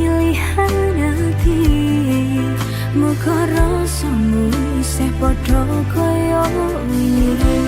pilihan hati muga rasamu isih padha kaya wingi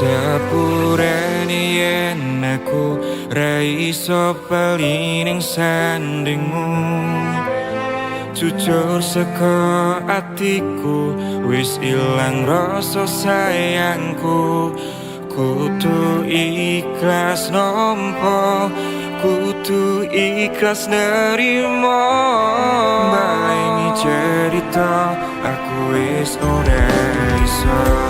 Sepureni yen aku ra iso bali ning sandingmu jujur saka atiku wis ilang rasa sayangku kudu ikhlas nampa kudu ikhlas nerima baleni cerita aku wis ora iso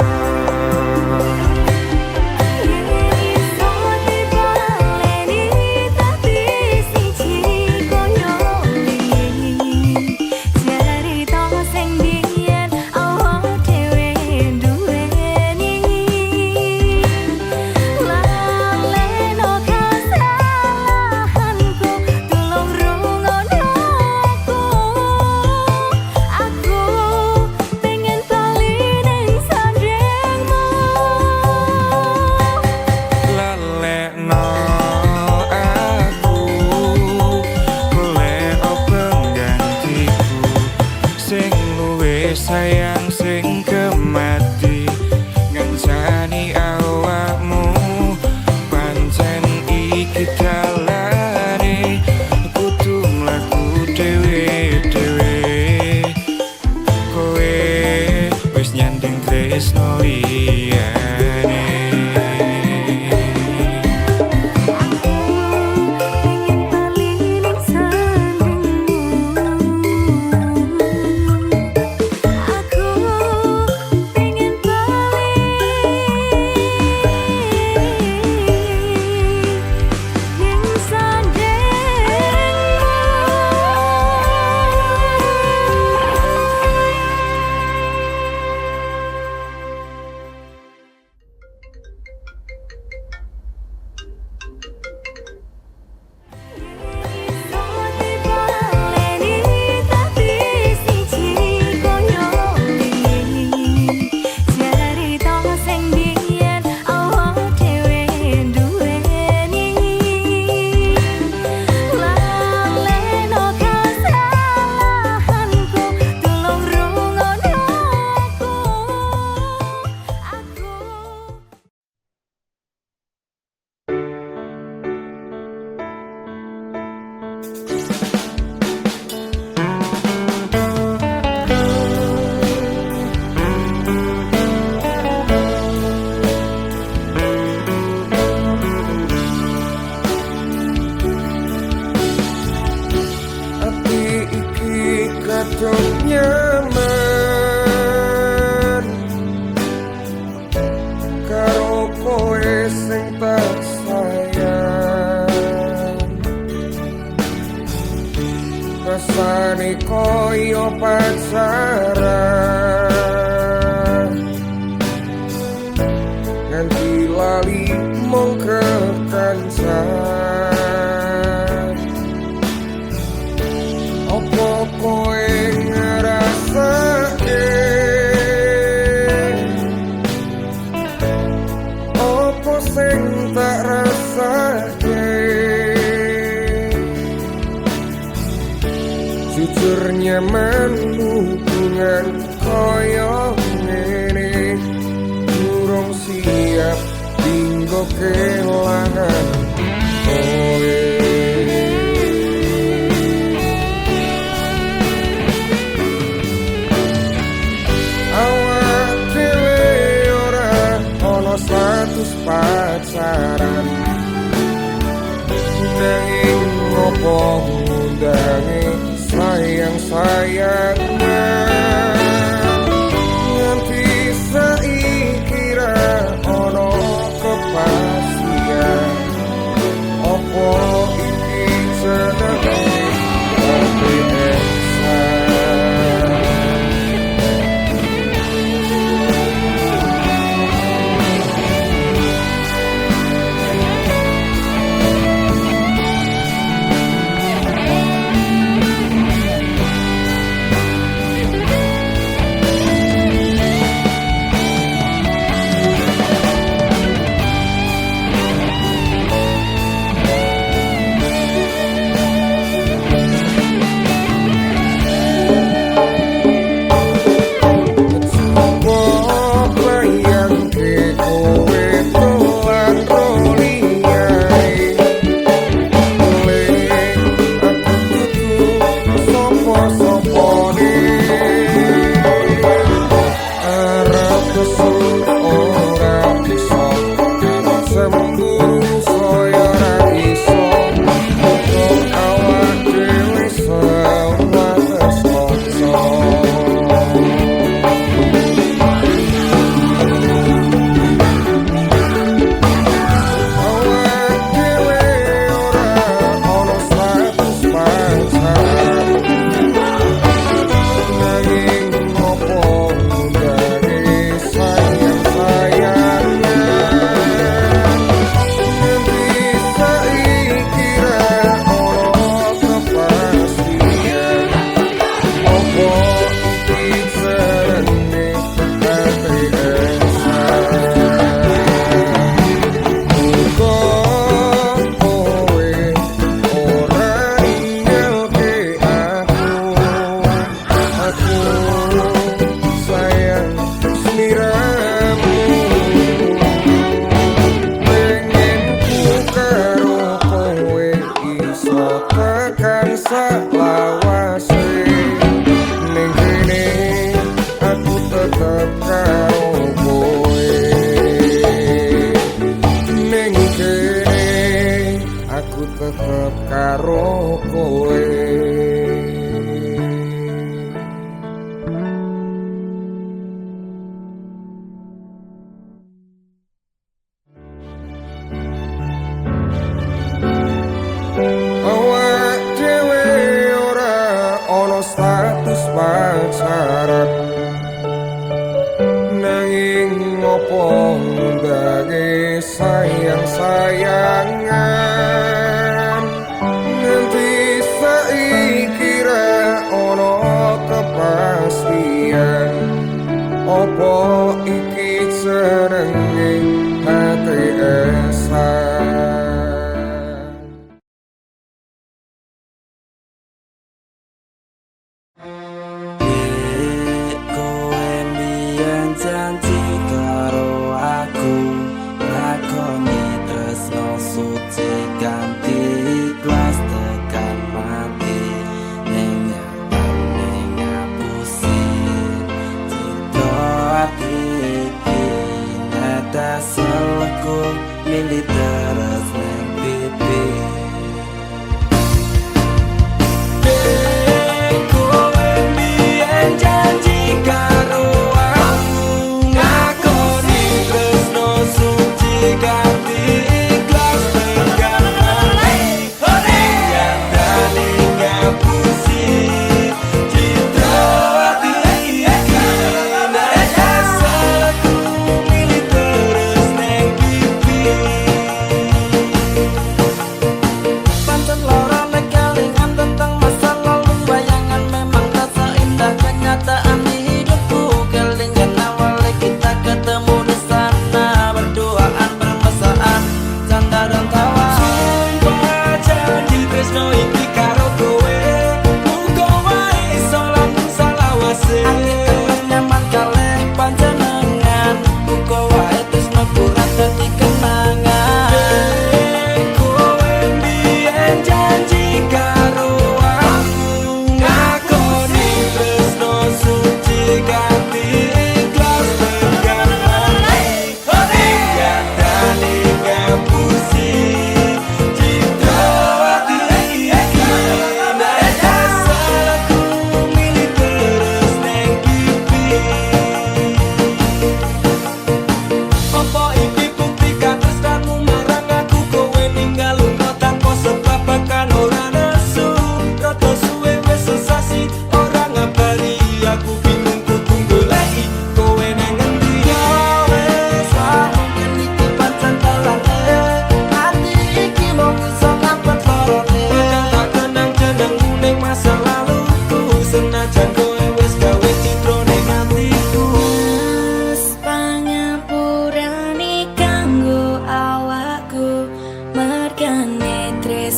koyo pacaran nganti lali mung kekancan opo kowe ngrasake opo sing tak rasake jujur nyaman hubungan koyo ngene durung siap dinggo kelangan kowe awak dhewe ora ono status pacaran nanging ngopo ngundangi sayang-sayangan nganti saiki ra ono kepastian opo iki jenenge tetep karo kowe. Awak dhewe ora ono status pacaran, nanging ngopo ndage sayang-sayangan nganti saiki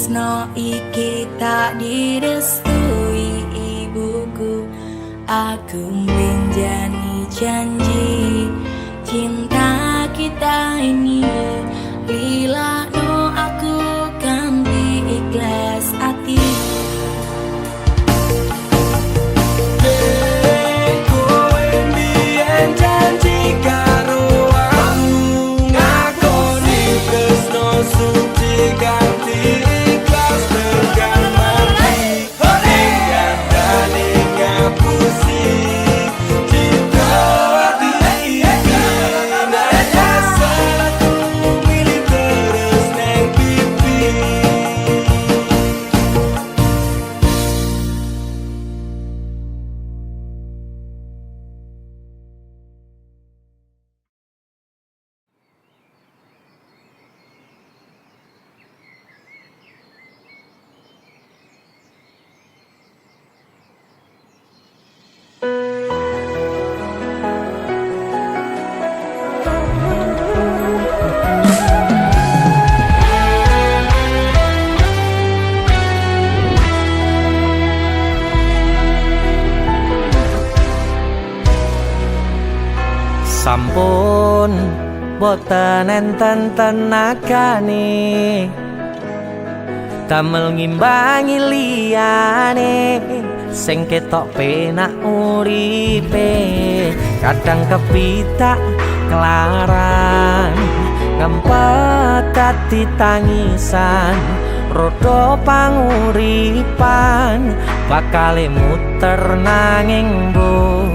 tresno iki tak direstui ibuku. Aku menjani janji cinta kita ini, lila no aku ganti ikhlas hati. Kowe mbiyen janji karo aku, ngakoni tresno suci ganti ikhlas tekan mati. Ning kandhane ngapusi cinta hati iki. Nek salahku milih terus neng pipi. Sampun boten enten tenagane damel ngimbangi liyane sing ketok penak uripe. Kadang kepitak kelaran ngempet dadi tangisan, rodo panguripan bakale muter nanging mbuh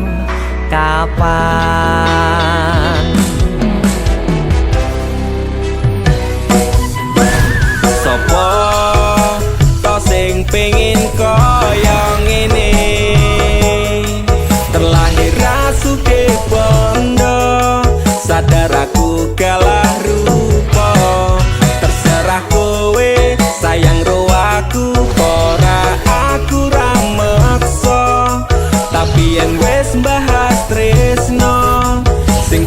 kapan. Sopo to sing pengin kaya ngene, terlahir rasuke bondo, sadar aku kalah rupa. Terserah kowe sayang ro aku, ora aku ra meksa. Tapi yen wis bahas tresno, sing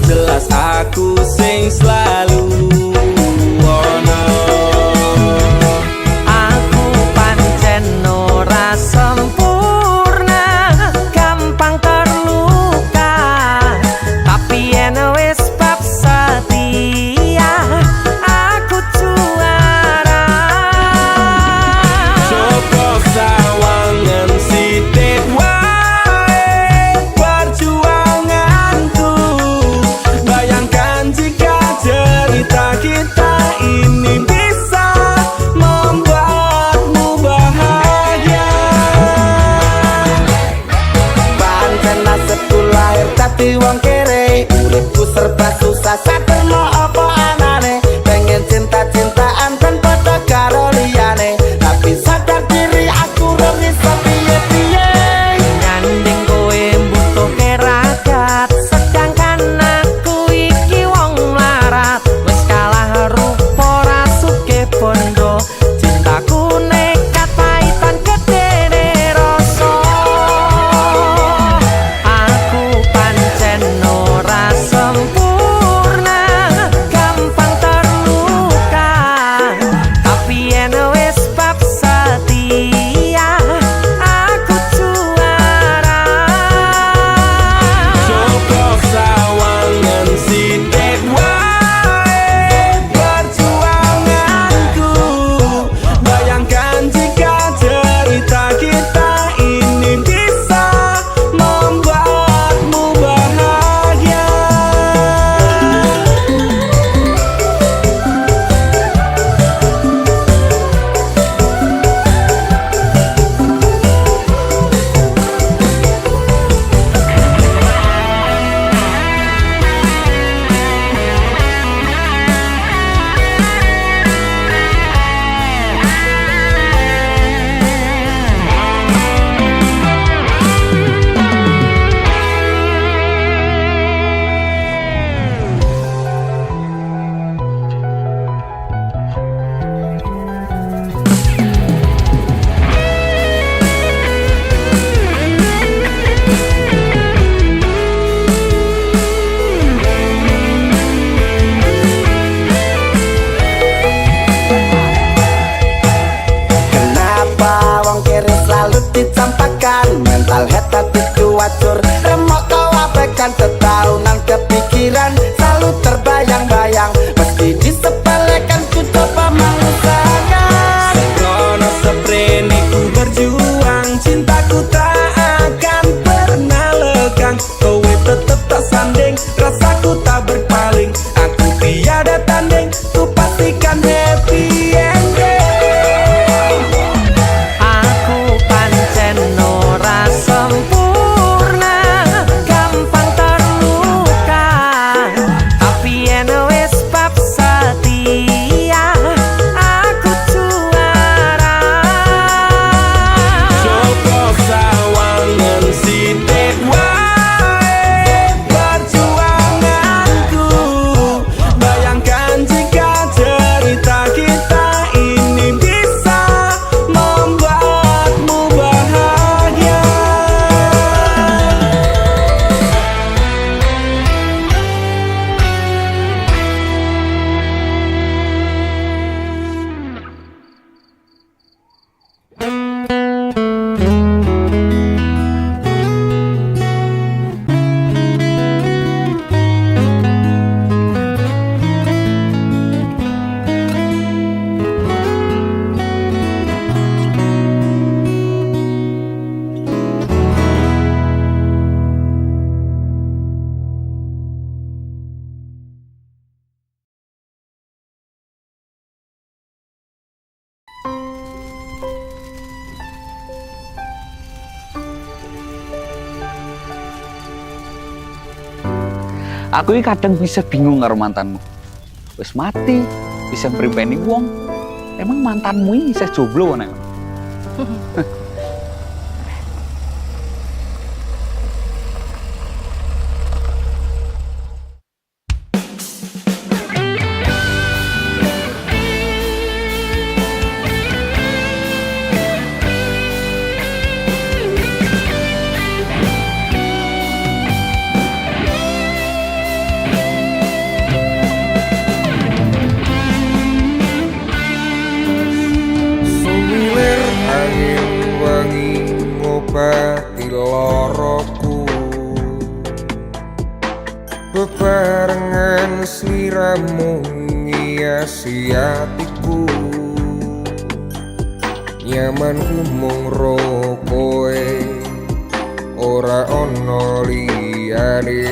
Aku iki kadang bisa bingung karo mantanmu. Wis mati, bisa mripeni wong. Emang mantanmu iki isih jomblo nek? Sumilir angin wangi ngobati loroku, bebarengan sliramu ngiasi hatiku. Nyamanku mung ro koe, ora ono liyane.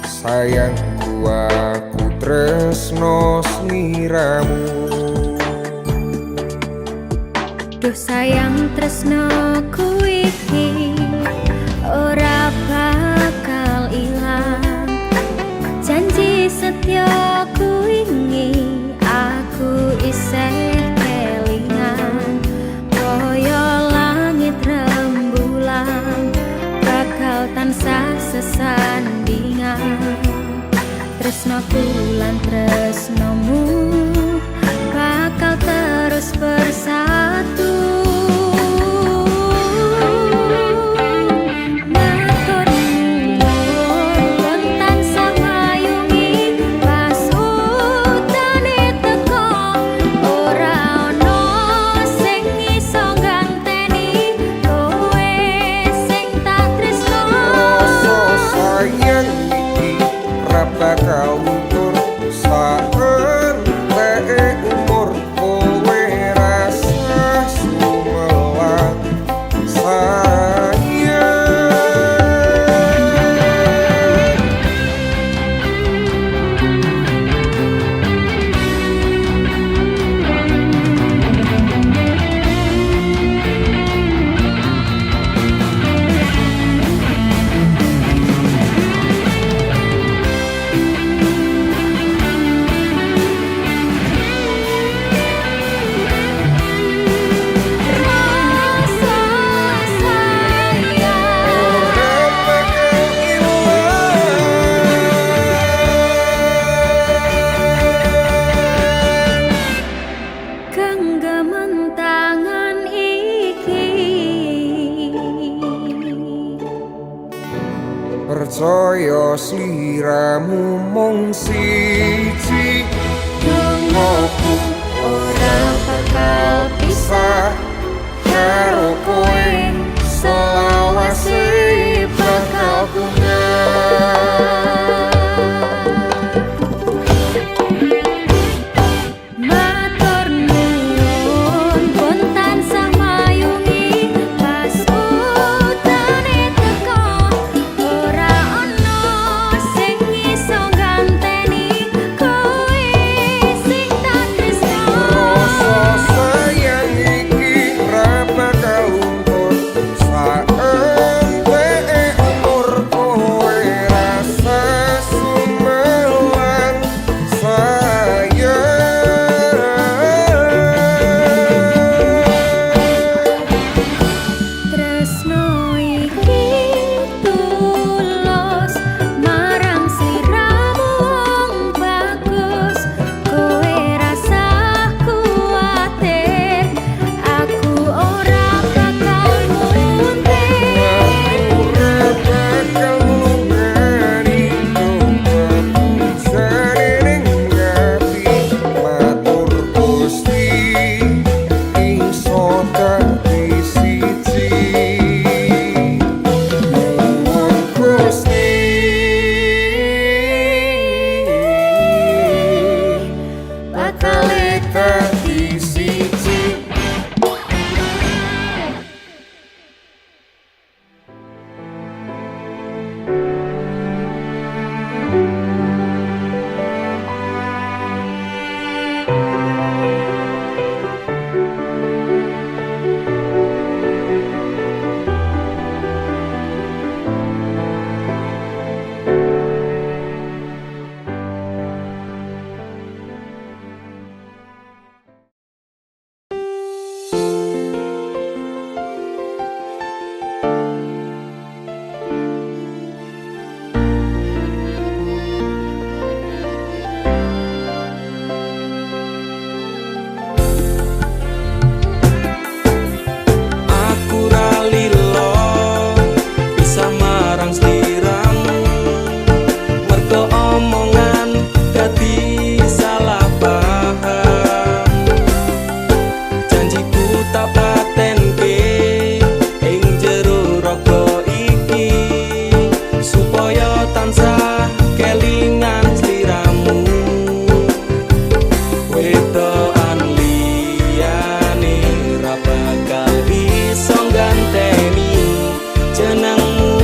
Sayangku aku tresno sliramu. Duh sayang tresnoku iki ora bakal ilang. Janji setyaku ini aku isih kelingan. Kaya langit rembulan bakal tansah sesandingan. Tresnoku lan tresnomu bakal terus bersatu. Matur nuwun kon tansah mayungi pas utane teko. Ora ono sing iso ganteni kowe sing tak tresno. Rasa sayang iki ra bakal luntur saentek umur. Kowe rasa sumelang sayang. Rasa sayang Ora bakal ilang. genggaman tangan iki. Percaya sliramu mung siji, Dongoku ora bakal pisah karo kowe, selawase bakal matur nuwun pun tansah mayungi pas utane teko. Ora ono sing iso ganteni kowe Wedokan liyane ra bakal bisa ganteni jenengmu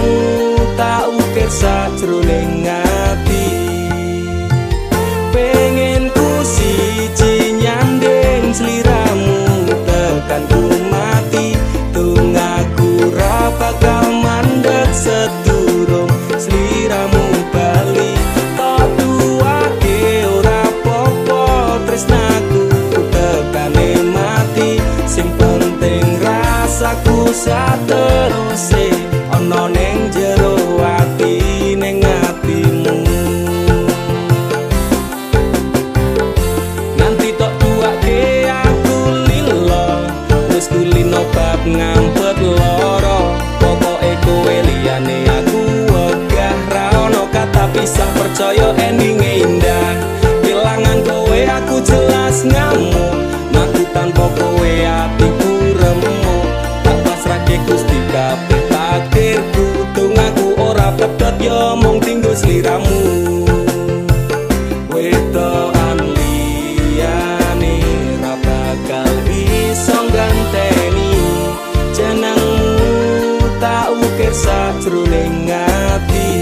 tak ukir sajroning ati. Pengen ku siji nyanding sliramu tekan ku mati. Tung aku ra bakal mandeg sedurung sliramu bali. Tak duake ora popo tresnaku tekane mati. Sing penting rasaku sateruse ana ning jero ati ning atimu. Nanti tok duake aku lilo wis kulino bab ngampet loro. Pokoke kowe liyane aku wegah ra ono kata pisah percaya endinge indah. Kelangan kowe aku jelas ngamuk mati tanpa kowe atiku remuk. Tak pasrahke Gusti kabeh takdirku tung aku ora pedhot yo mung tinggo sliramu. Wedokan liyane ra bakal bisa ganteni jenengmu tak ukir sajroning ati.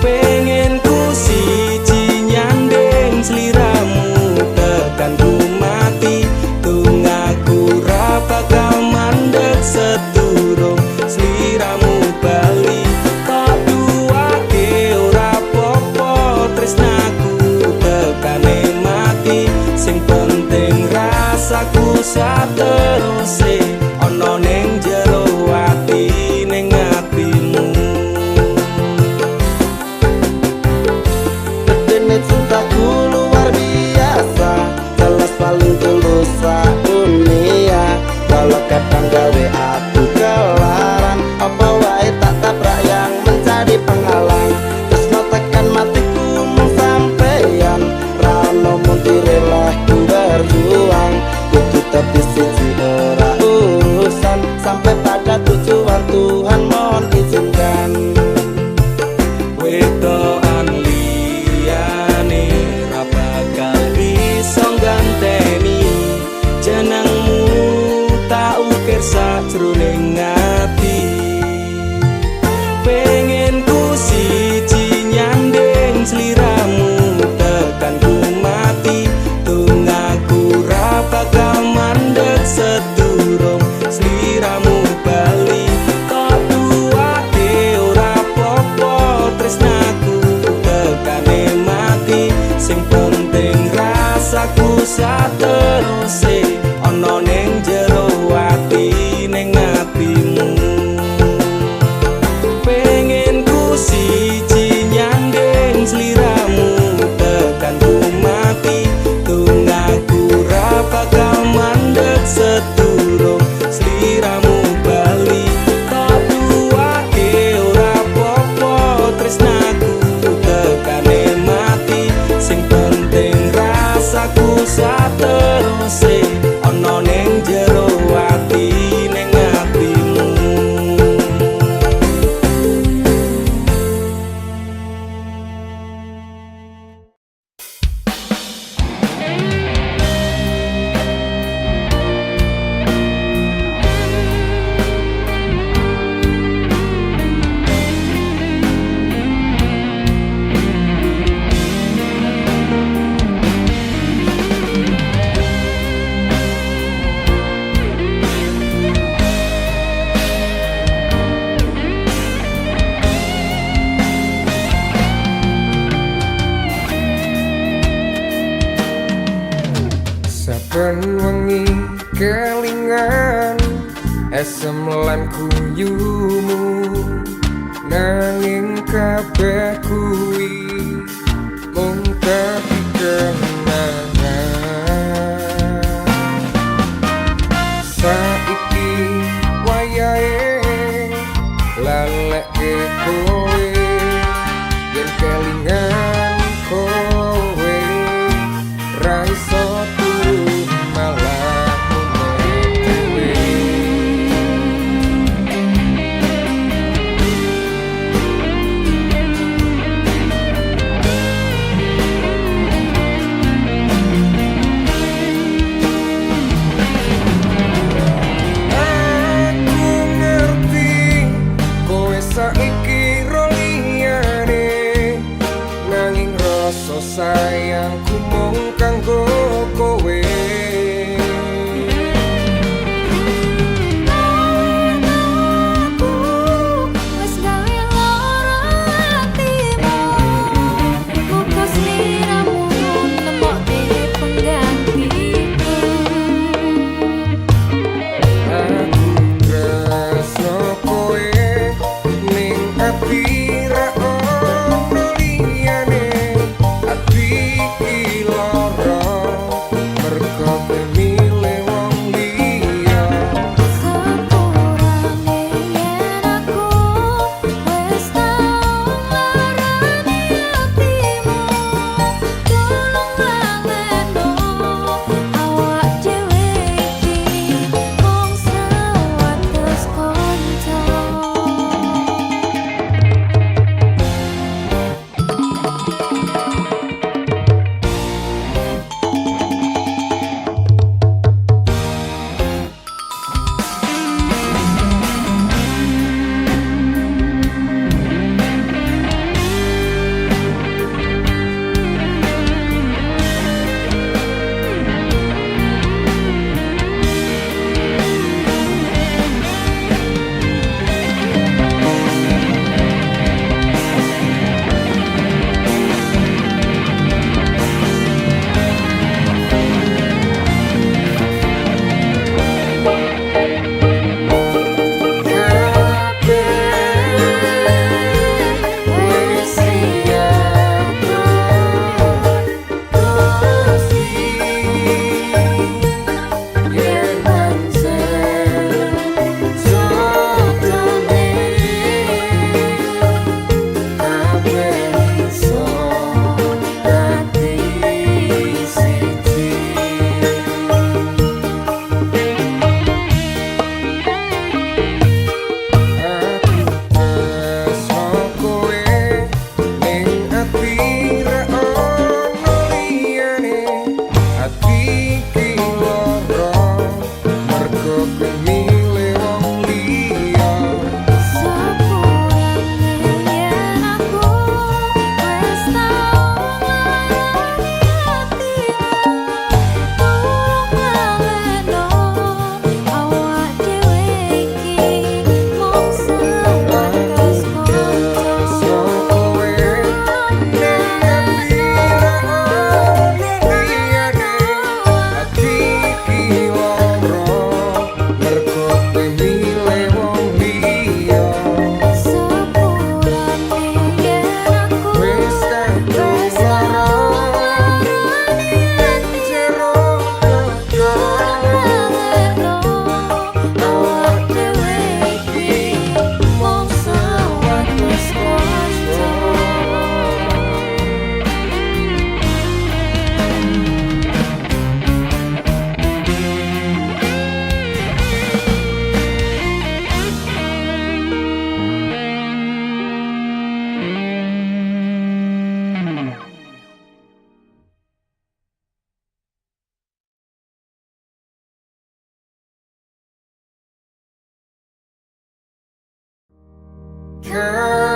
Pengen ku siji nyanding sliramu tekan ku mati. Tung aku ra bakal mandeg sedurung sliramu bali. Tak duake ora popo tresnaku tekane mati. Sing penting rasaku sateruse ana ning jero ati ning atimu. Dene cintaku luar biasa, jelas paling tulus dunia. Walau kadang gawe aku kelaran, apa wae tak tabrak yang menjadi penghalang. Tresno tekan matiku mung sampeyan, ra ono muntire lah ku berjuang. Kudu tapi siji ora urusan, sampai pada tujuan Tuhan mohon izinkan. Wedokan liyane ra bakal bisa ganteni jenengmu tak ukir sajroning ati. Pengen ku siji nyanding sliramu tekan ku mati. Tung aku ra bakal mandeg sedurung sliramu bali. Tak duake ora popo tresnaku tekane mati. Sing penting rasaku sateruse ana ning jero ati ning atimu. Pengen ku siji nyanding sliramu tekan ku mati. Tung aku ra bakal mandeg sedurung sliramu bali. Tak duake ora popo tresnaku tekane mati. Sing penting rasaku sateruse ana ning jero ati ning atimu. Saben wengi kelingan esem lan guyumu, nanging kabeh kuwi mung dadi kenangan. Saiki wayahe lalekke kowe, yen kelingan kowe ra iso turu malah dhewe. iki lara mergo kemile wong liya. Sepurane yen aku wis tau ngarani atimu, tulung ngaleno awak dhewe iki mung sebatas kanca. Kowe ngerti liyane ati iki lara mergo kemile wong liya. Sepurane yen aku Wis kadung lara jero ngaleno awak dhewe iki mung sebatas kanca.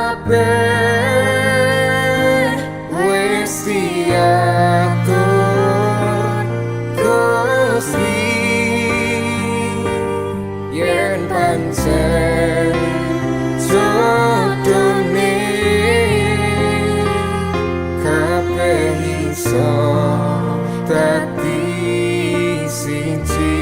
kabeh wis diatur Gusti yen pancen jodone kabeh iso dadi siji.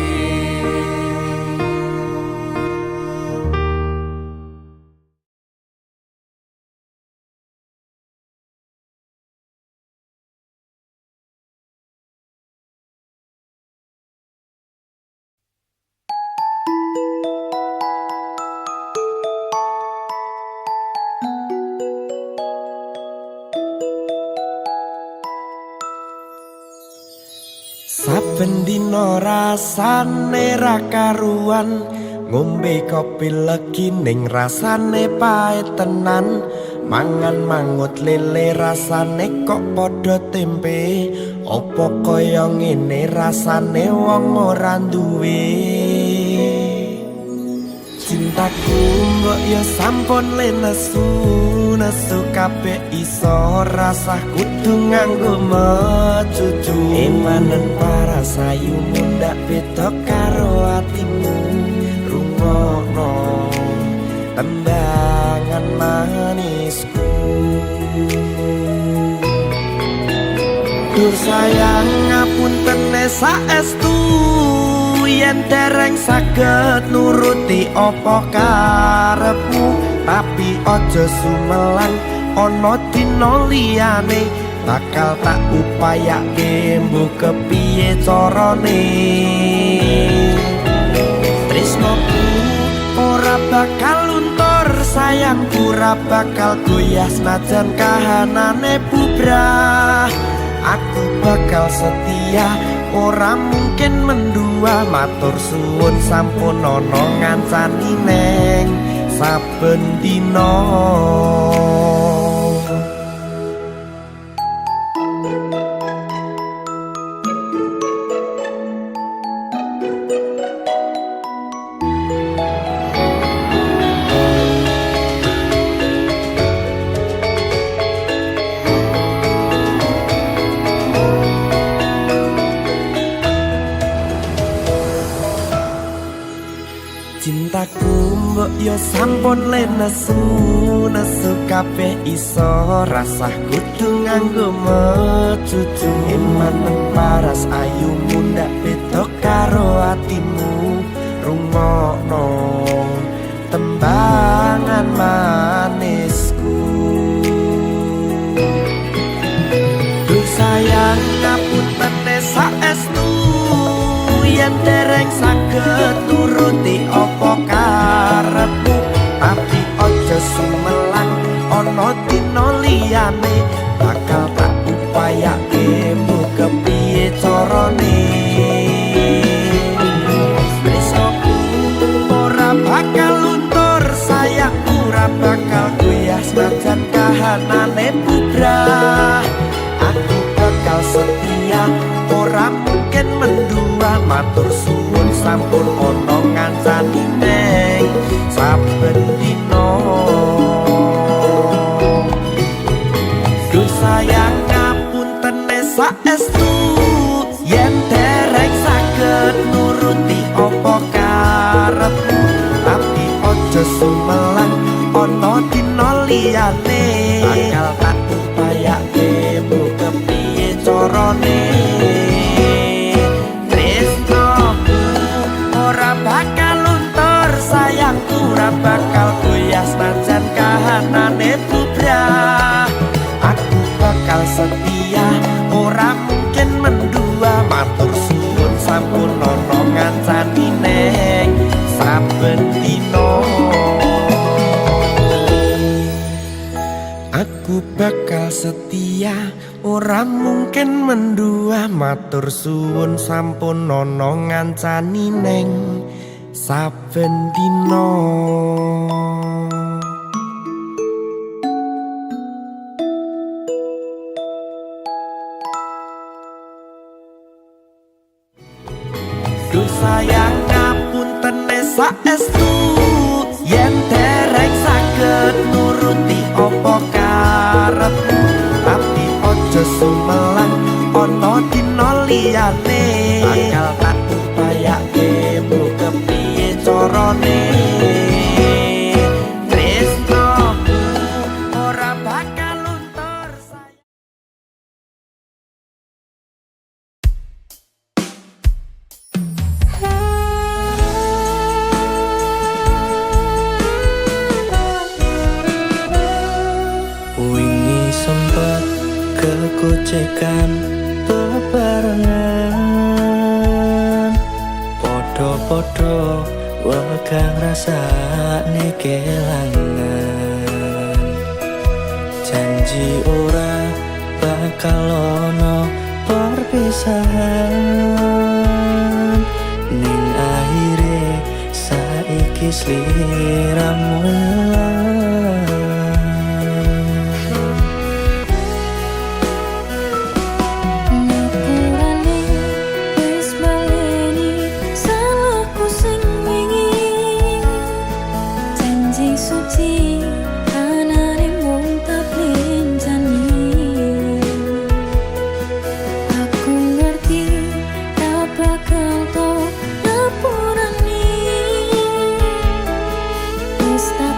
Saben dina rasane ra karuan, ngombe kopi legi ning rasane pahit tenan, mangan mangut lele rasane kok padha tempe, opo kaya ngene rasane wong ora duwe. Cintaku mbok yo sampun le nesu kabeh iso rasah kudu nganggo mecucu. Emanen paras ayu mundak beda karo atimu, rungokno tembangan manisku. Dur sayang ngapunten saestu yen dereng saged nuruti apa karepmu, tapi aja sumelang ana dina liyane bakal tak upayake mbok kepiye carane. Tresnoku ora bakal luntur, sayangku ora bakal goyah senajan kahanane bubrah. Aku bakal setia, ora mungkin mendua, matur suwun sampun ana ngancani neng saben dina. Cintaku mbok yo sampun le nesu kabeh iso rasah kudu nganggo mecucu. Emanen paras ayu mundak beda karo atimu, rungokno tembangan manisku. Duh sayang ngapunten saestu yen dereng saged nuruti apa karepmu, tapi aja sumelang ana dina liyane bakal tak upayake mbok kepiye carane. Tresnoku ora bakal luntur, sayangku ora bakal goyah senajan kahanane bubrah. Aku bakal setia, ora mungkin matur suwun sampun ana ngancani neng saben dina. Duh sayang ngapunten saestu yen derek saged nuruti apa karepmu, tapi aja sumelang ana dina liyane bakal tak upayake mbok kepiye carane. Tresnoku ora bakal luntur, sayangku ora bakal goyah senajan kahanane bubrah. Aku bakal setia ora mungkin mendua, matur suwun sampun ana ngancani neng saben dina. Aku bakal setia ora mungkin mendua, matur suwun sampun ana ngancani neng saben dina. Duh sayang ngapunten saestu yen derek saged nuruti apa karepmu, tapi aja sumelang ana dina liyane bakal tak upayake mbok kepiye carane. Tresnoku ora bakal luntur sayang. Wingi sempet kegocekan bebarengan, podo-podo wegang rasane kelangan. Janji ora bakal ono perpisahan, ning akhire saiki sliramu ilang. Ngapurane wis baleni salahku sing wingi, janji suci anane mung tak benjani. Aku ngerti tak bakal to ngapurani, wis tak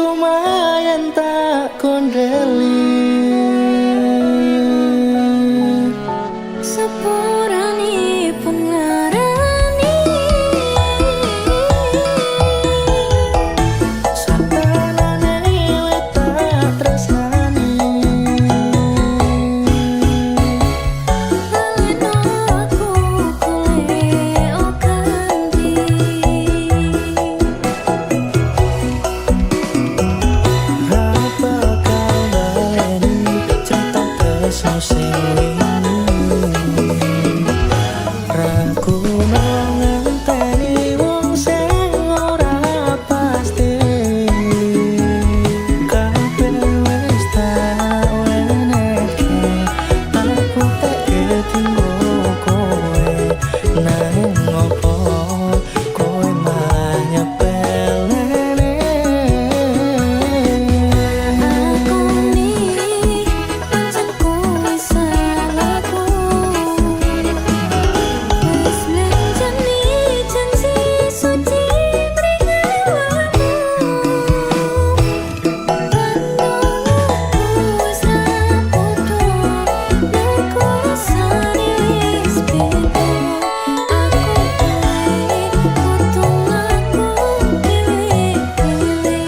cuma yang tak kondeli. Sepurani pengarani Satanane iwe tak tresnani. Laleno aku golek ganti. Apa kau baleni cerita tresno sing wingi. Ragu ngenteni wong sing ora pasti. Kabeh wis tak wenehke, aku tak ketinggo kowe. Nanging ngopo kowe malah nyepelene. Aku ni pancen kowe salahku. Wis menjani janji suci beringawamu. Pandangku wis rapodo, nek rasane wis beda. Aku kutung aku dhewe-dhewe.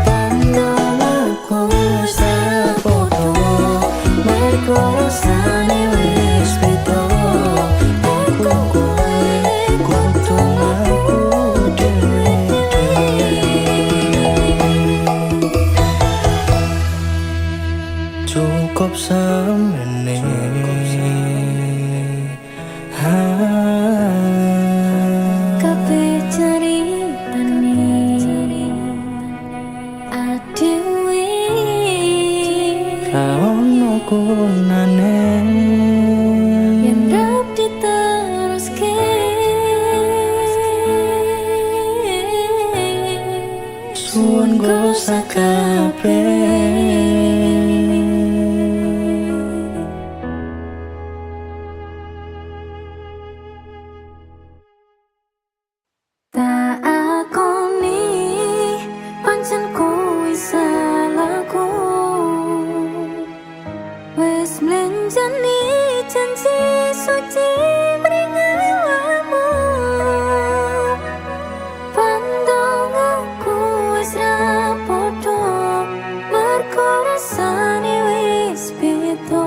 Pandangku wis rapodo, mergo rasane wis beda. Aku kowe kutung aku dhewe-dhewe. Cukup semene. Kabeh caritane adewe. Ono gunane Yen rap diteruske. suwun go sakabeh. Tak akoni pancen kowe salahku. Wis mlenjani janji suci beringawamu. Pandangku wis rapodo, mergo rasane wis beda.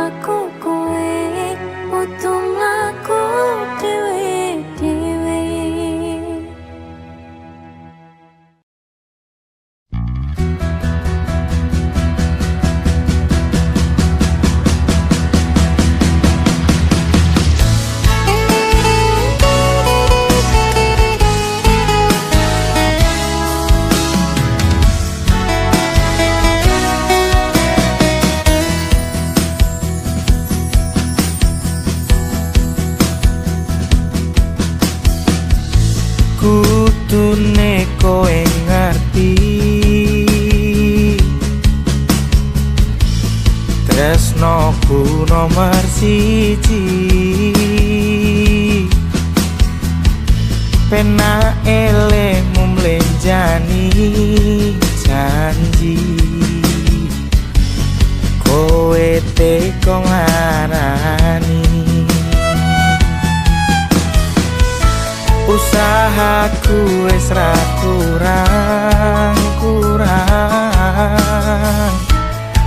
Aku kowe kudu mlaku dhewe-dhewe. Kudune kowe ngerti tresnoku nomor siji. Penak elemu mlenjani janji. Kowe teko ngarani usahaku wis ra kurang-kurang.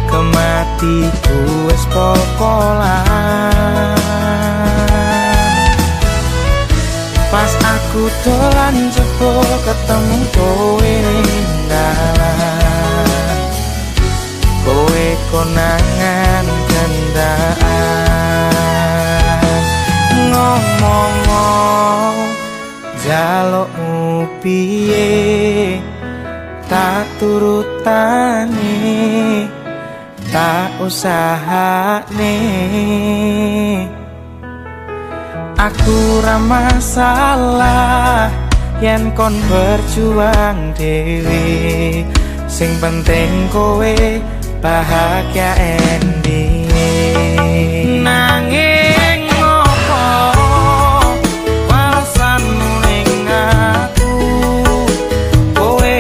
Kematiku wis popolan. Pas aku dolan jebul ketemu kowe ning dalan. Kowe konangan gendaan. Ngomong jalukmu piye tak turutane, tak usahane. Aku ra masalah yen kon berjuang dhewe. Sing penting kowe bahagia ending. Nanging ngopo alasanmu ning aku, kowe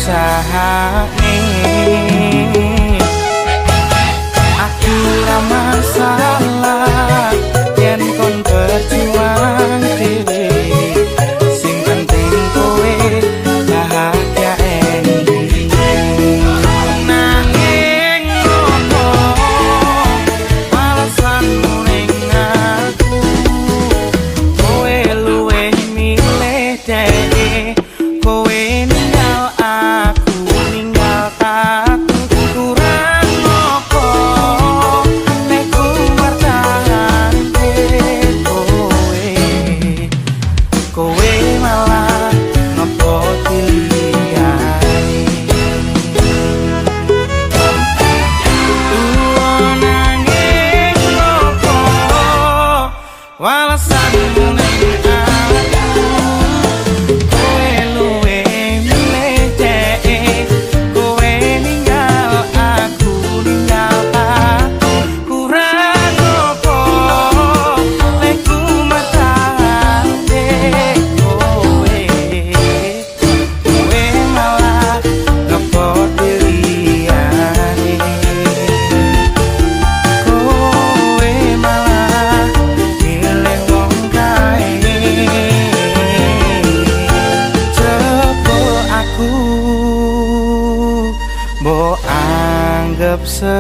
usahane. Aku ra masalah yen kon berjuang dhewe, sing penting kowe bahagia endi. Nanging opo alasanmu ning aku, kowe luwih milih dhewe, kowe ninggal aku ninggal aku. Kurang opo nek ku martani kowe, kowe malah ngopo diliyani. Nanging opo alasanmu ning aku, kowe luwih milih dhewe, kowe ninggal aku ninggal aku. Kurang opo nek ku matane kowe, kowe malah ngepot diliyani. Kowe malah milih wong kae, coba aku mbok anggap sepele.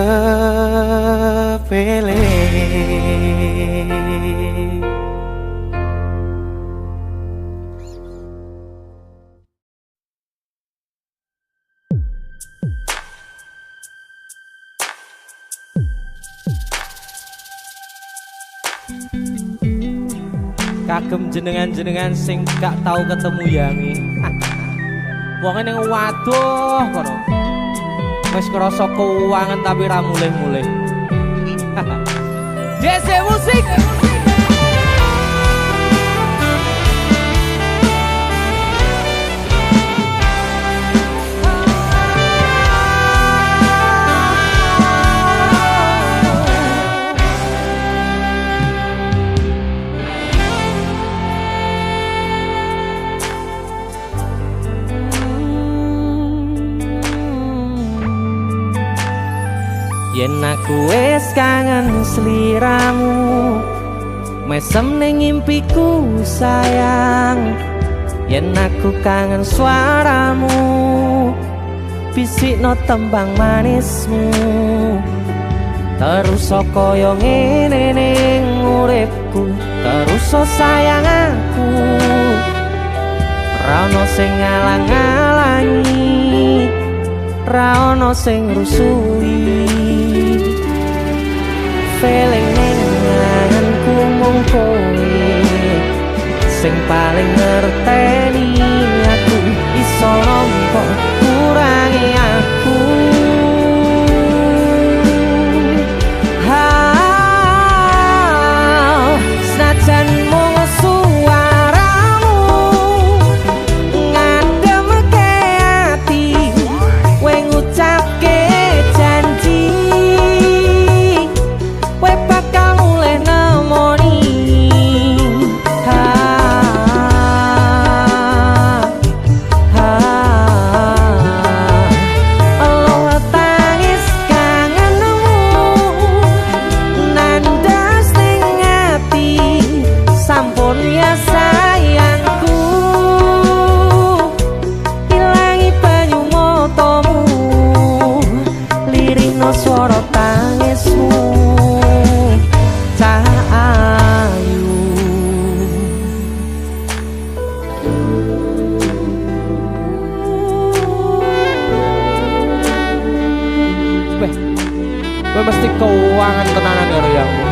Kagem jenengan-jenengan sing gak tau ketemu yangi. Wong ning waduh kono. Wis krasa keuangan tapi ra mulih-mulih. DC musik. Yen aku wis kangen sliramu, mesem ning impiku sayang. Yen aku kangen suaramu, bisikno tembang manismu. Terus kaya ngene ning uripku, terus sayang aku. Ra ono sing ngalang-alangi, ra ono sing rusui. Feeling ning ngangenku mung kowe sing paling ngerteni aku. Iso nampa kurangi aku. Senajan mung suaramu ngademke ati, kowe ngucapke janji, kowe bakal mulih nemoni. Allah tangis kangenmu nandas ning ati, sampun ya sayangku. Ilangi banyu matamu, lirihno swara tangismu. Cah ayu kowe mesti keuangan tenanan karo yangmu.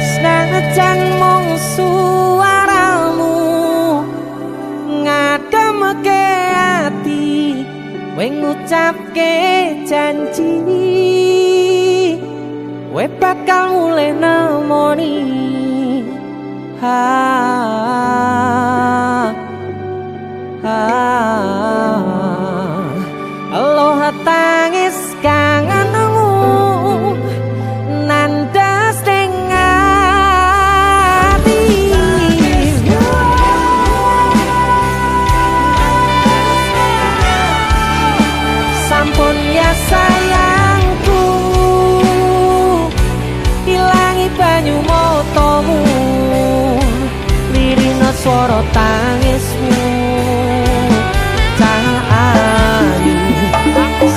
Senajan mung suaramu ngademke ati, kowe ngucapke janji, kowe bakal mulih nemoni. Aloha tangis kangenmu nandas ning ati. Sampun ya sayangku, ilangi banyu motomu, lirina swara tangismu.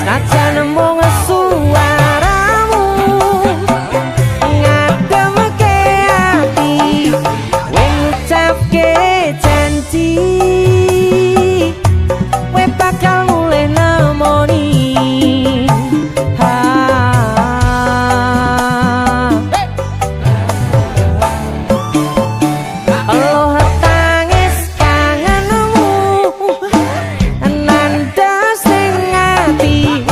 Senajan mung suaramu ngademke ati, kowe ngucapke janji kowe bakal mulih nemoni. Aloha tangis kangenmu nandas ning ati.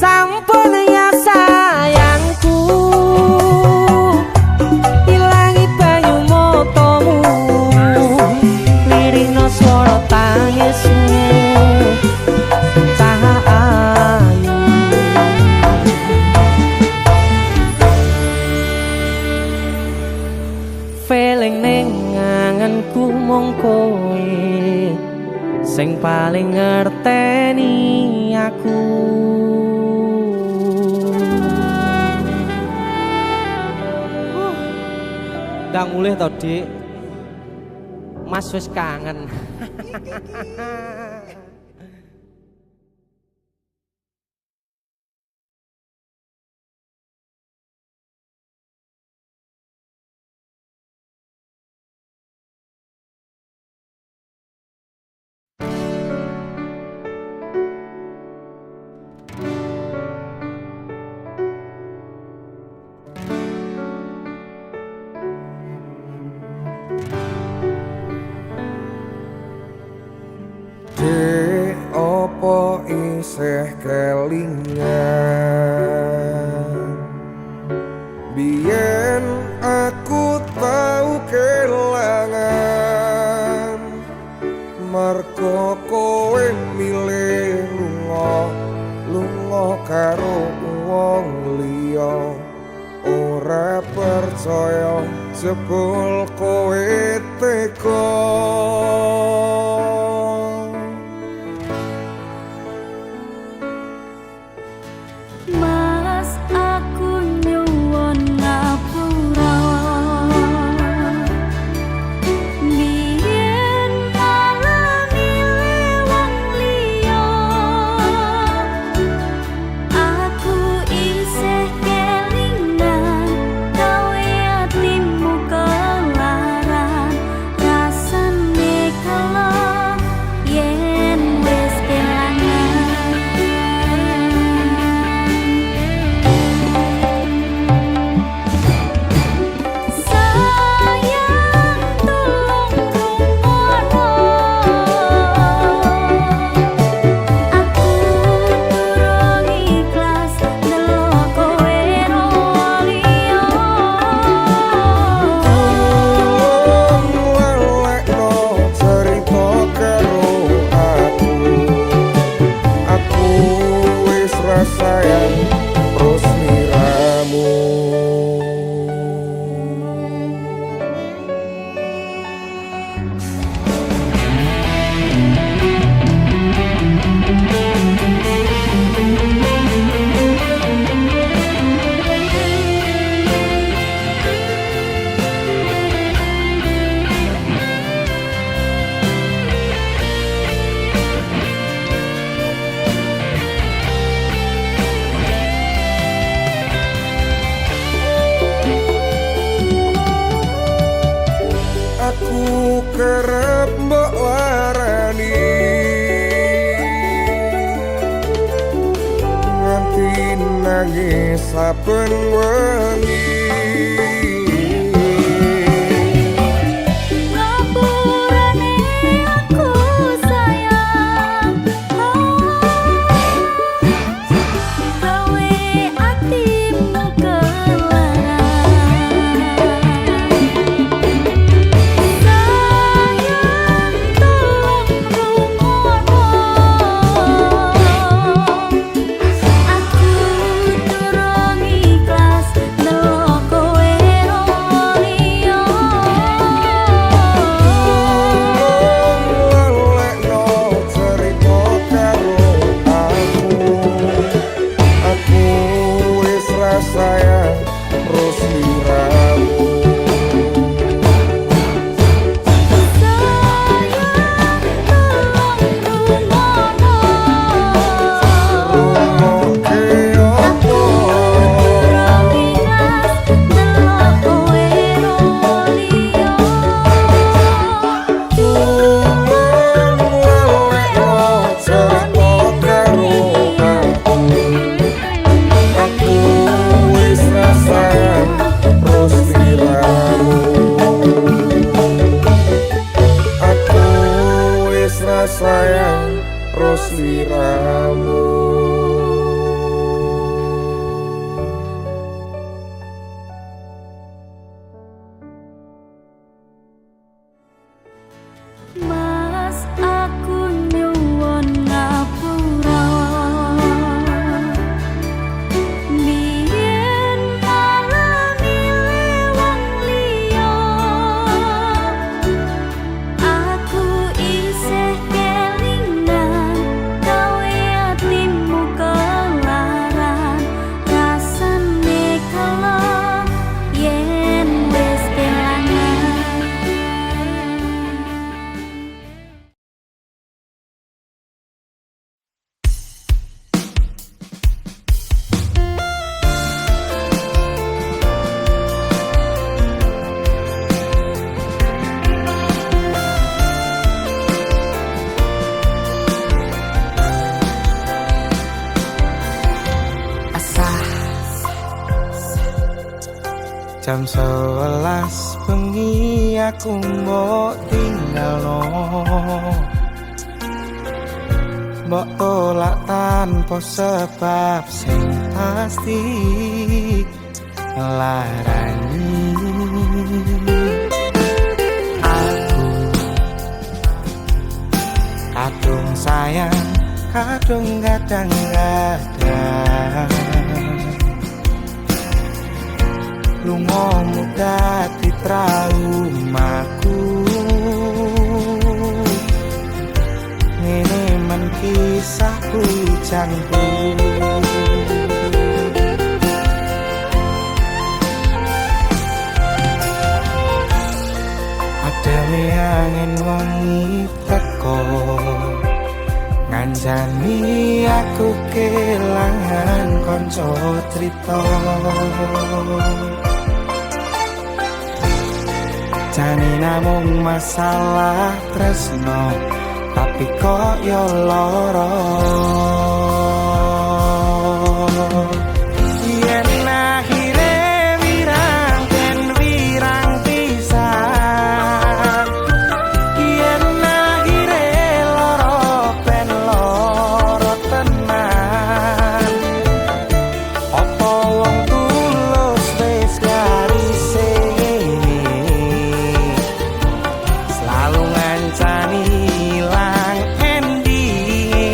Sampun ya sayangku, ilangi banyu motomu, lirina swara tangismu. Cahayu feeling ning anganku mung kowe sing paling ngerteni aku. Ndang mulih to, Dik. Mas wis kangen. Dek opo isih kelingan, biyen aku tau kelangan, mergo kowe milih lunga karo wong liya. Ora percaya jebul kowe teka. Mas aku nyuwun ngapura, biyen malah milih wong liya. Aku isih kelingan gawe atimu kelaran, rasane kala yen wis kelangan. Sayang tolong rungono, aku durung ikhlas ndelok kowe roh liya. Ngelekno cerita karo aku wis rasayang terus miramu. Aku kerep mbok larani, nganti nangis saben wengi. Ngapurane aku sayang, gawe atimu kelaran. sayang terus liramu. Sayang terus liramu. Mas aku nyuwun ngapura, biyen ngalami wong liya, aku isih kelingan gawe atimu kelaran, rasane kala yen wis kelangan. Jam 11 bengi aku mbok tinggalno, mbok tolak tanpa sebab sing pasti larani. Aku kadung sayang, kadung kadang-kadang lunga muda di traumaku, ngene men kisah hujanku. Adewe angin wangi teko, nganjani aku kelangan konco cerita. Jane namung masalah tresno, tapi kok yo lara. Yen akhire wirang ten wirang pisan, yen akhire lara ben lara tenan. Apa wong tulus wis garise selalu ngancani ilang ending.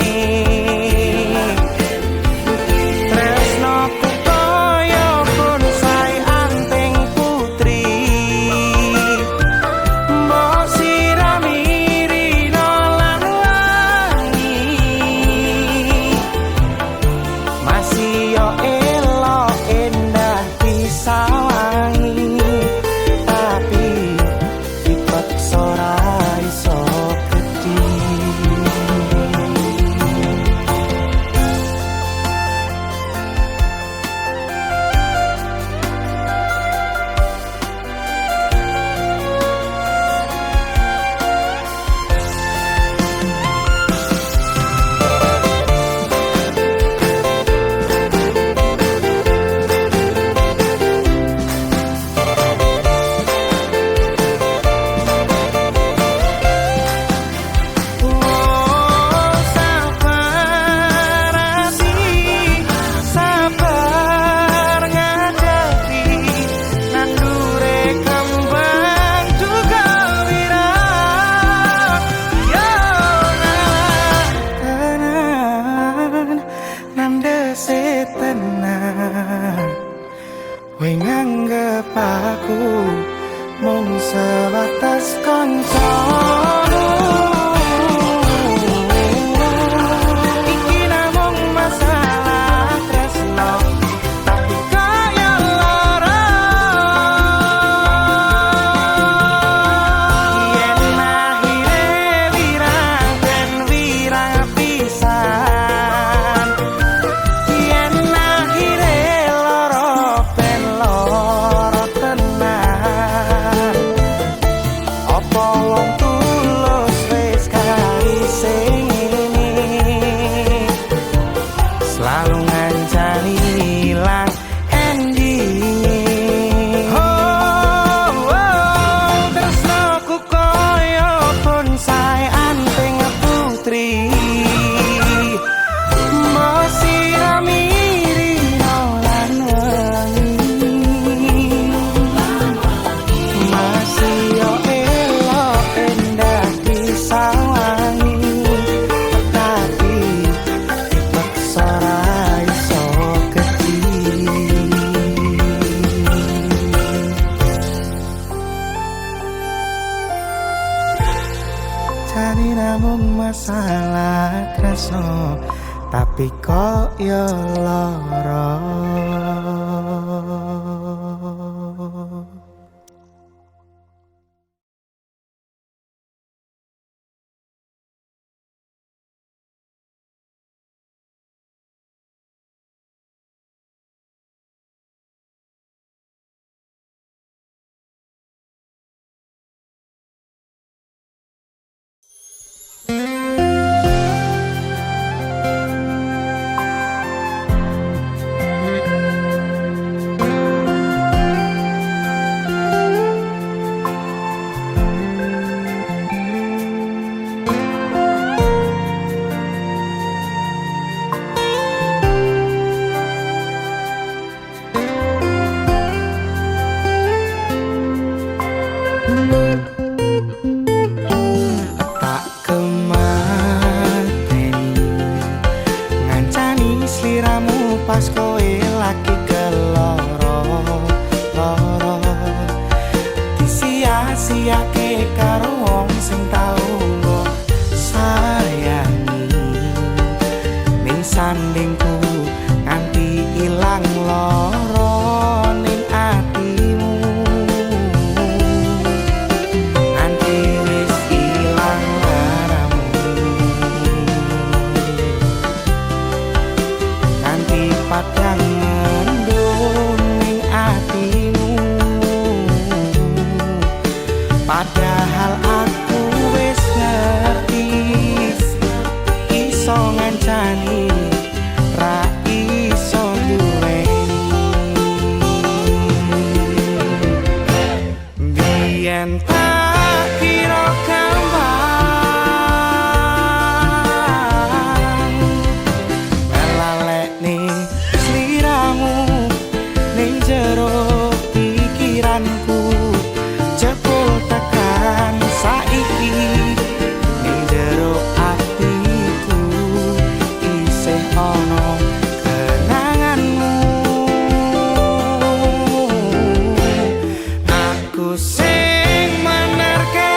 Tresnoku koyo bonsai anting putri, mbok sirami rino lan wangi, masih yo elok endah disawangi, tapi dipaksa ora iso gedhi. Sabar ngadepi nandure kembang juga wirang. Yo tenan nandese tenan, we nganggep aku mung sebatas kanca. Iki namung masalah tresno, tapi kaya salah tresno tapi kok yo lara. Tak kemateni ngancani sliramu pas kowe lagi keloro-loro disia-siake karo wong sing tau mbok sayangi ning sandingku nganti ilang loro ning atimu. Nganti wis ilang laramu, nganti padang mendung ning atimu. Padahal aku wis ngerti iso ngancani ra iso duweni. Biyen tak kira gampang ngelalekne sliramu ning jero pikiranku. Jebul tekan saiki ning jero atiku isih ana kenanganmu. Aku sing menerke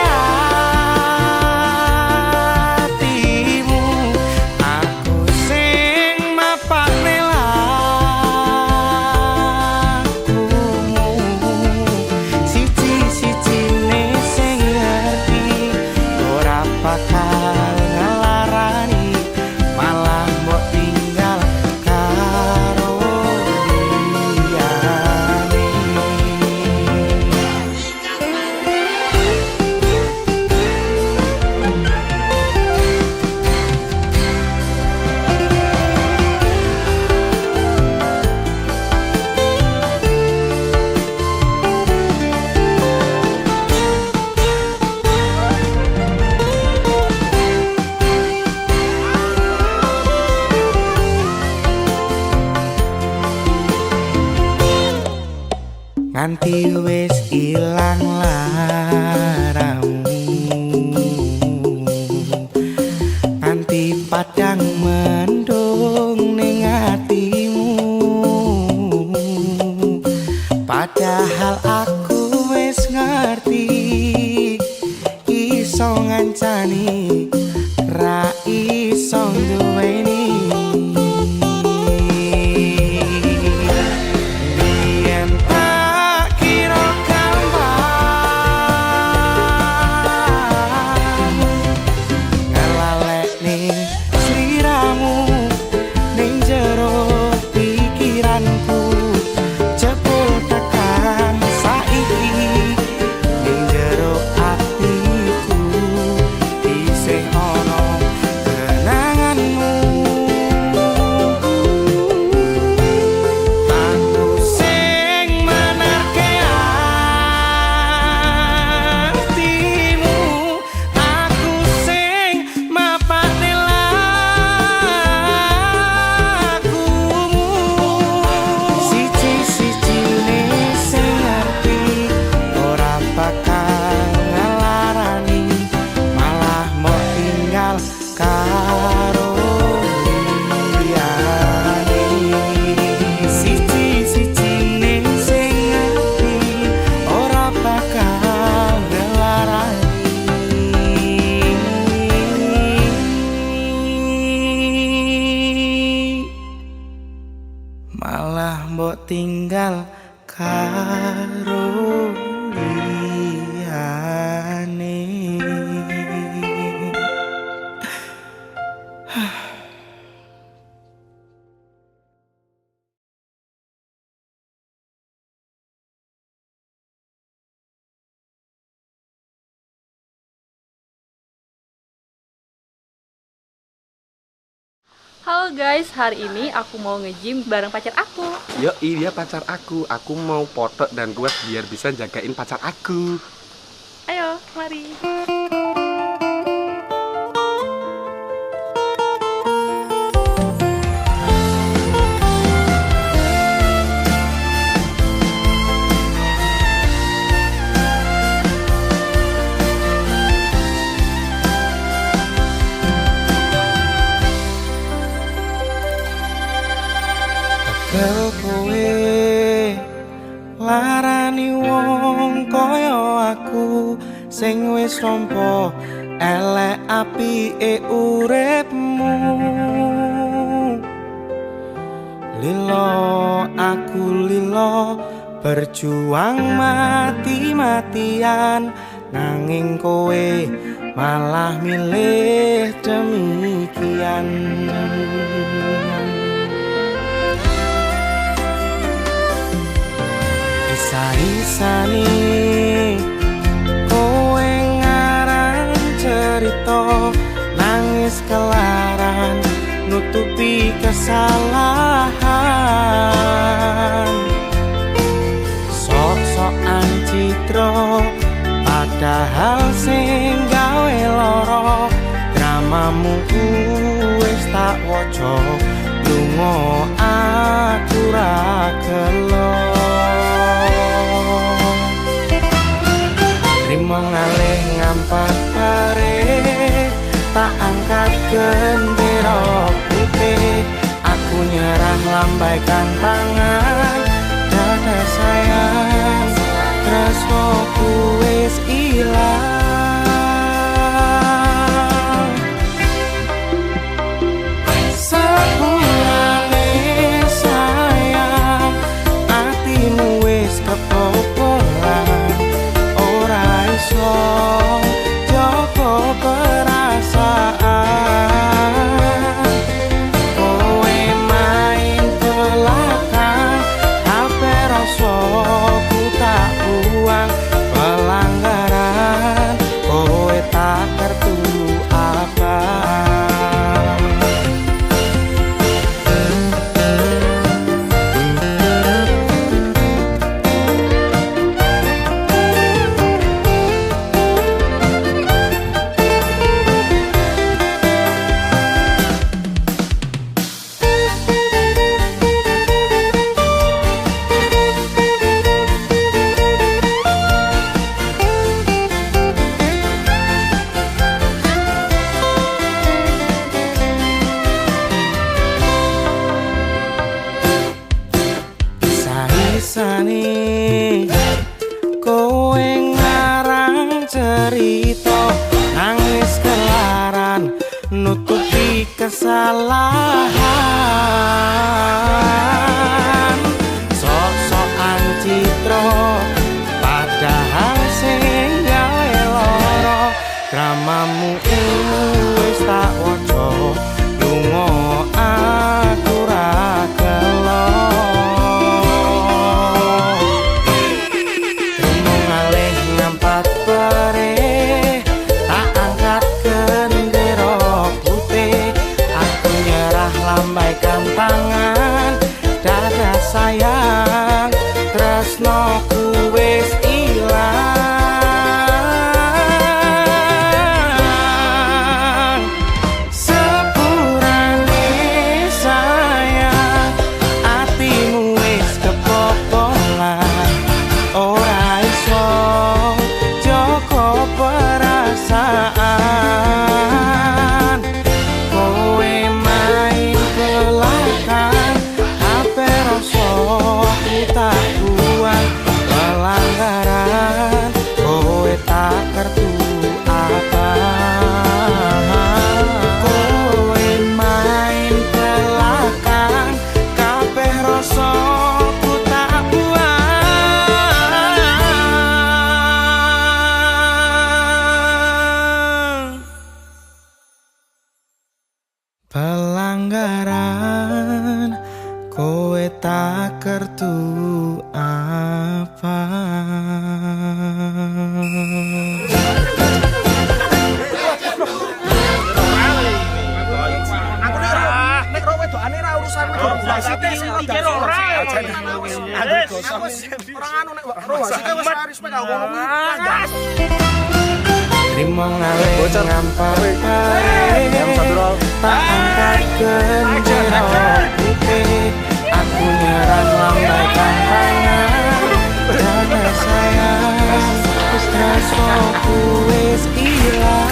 atimu, aku sing mapakne lakumu. Siji-sijine sing ngerti ora bakal ngelarani, malah mbok tinggal karo liyane. Nganti wis ilang laramu, nganti padang mendung ning atimu. Padahal aku wis ngerti iso ngancani ra iso duweni. Biyen tak kira gampang ngelalekne sliramu ning jero pikiranku. Jebul tekan saiki ning jero atiku isih tinggal karo liyane. Halo guys, hari ini aku mau nge-gym bareng pacar aku. Yo, iya pacar aku. Aku mau foto dan kuat biar bisa jagain pacar aku. Ayo, mari. Kel kowe larani wong kaya aku sing wis nampa elek apike uripmu. Lilo aku lilo berjuang mati-matian, nanging kowe malah milih demikian. Isa-isane kowe ngarang cerita, nangis kelaran nutupi kesalahan. Sok-sokan citra padahal sing gawe lara, dramamu wis tak waca, lunga aku ra gelo. Rimo ngalih ngampat pare, tak angkat gendera putih. Aku nyerah lambaikan tangan, dada sayang, tresnoku wis ilang. Sepulane sayang, atimu wis kebobolan, ora iso jogo perasaan. Kowe main belakang, HP rasaku tak buang, pelanggaran kowe tak kertu apa. Kisah-kisahane kowe ngarang cerita, nangis kelaran nutupi kesalahan. Sok-sokan citra padahal sing gawe lara, dramamu wis tak waca, lunga aku ra gelo. Ngampat pare, tak angkat gendera putih. Aku nyerah lambaikan tangan, apa. Terima ngalih ngampar tak angkat gendera putih. Aku nyerah lambaikan tangan. Karena sayang stres aku wis ilang.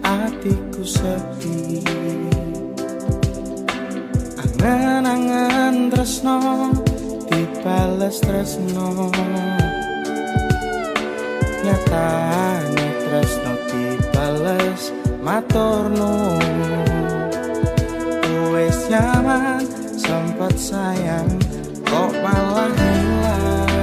Atiku sepi, angen-angen tresno dibales tresno, nyatane tresno dibales maturnu. Wis nyaman sempet sayang kok malah hilang.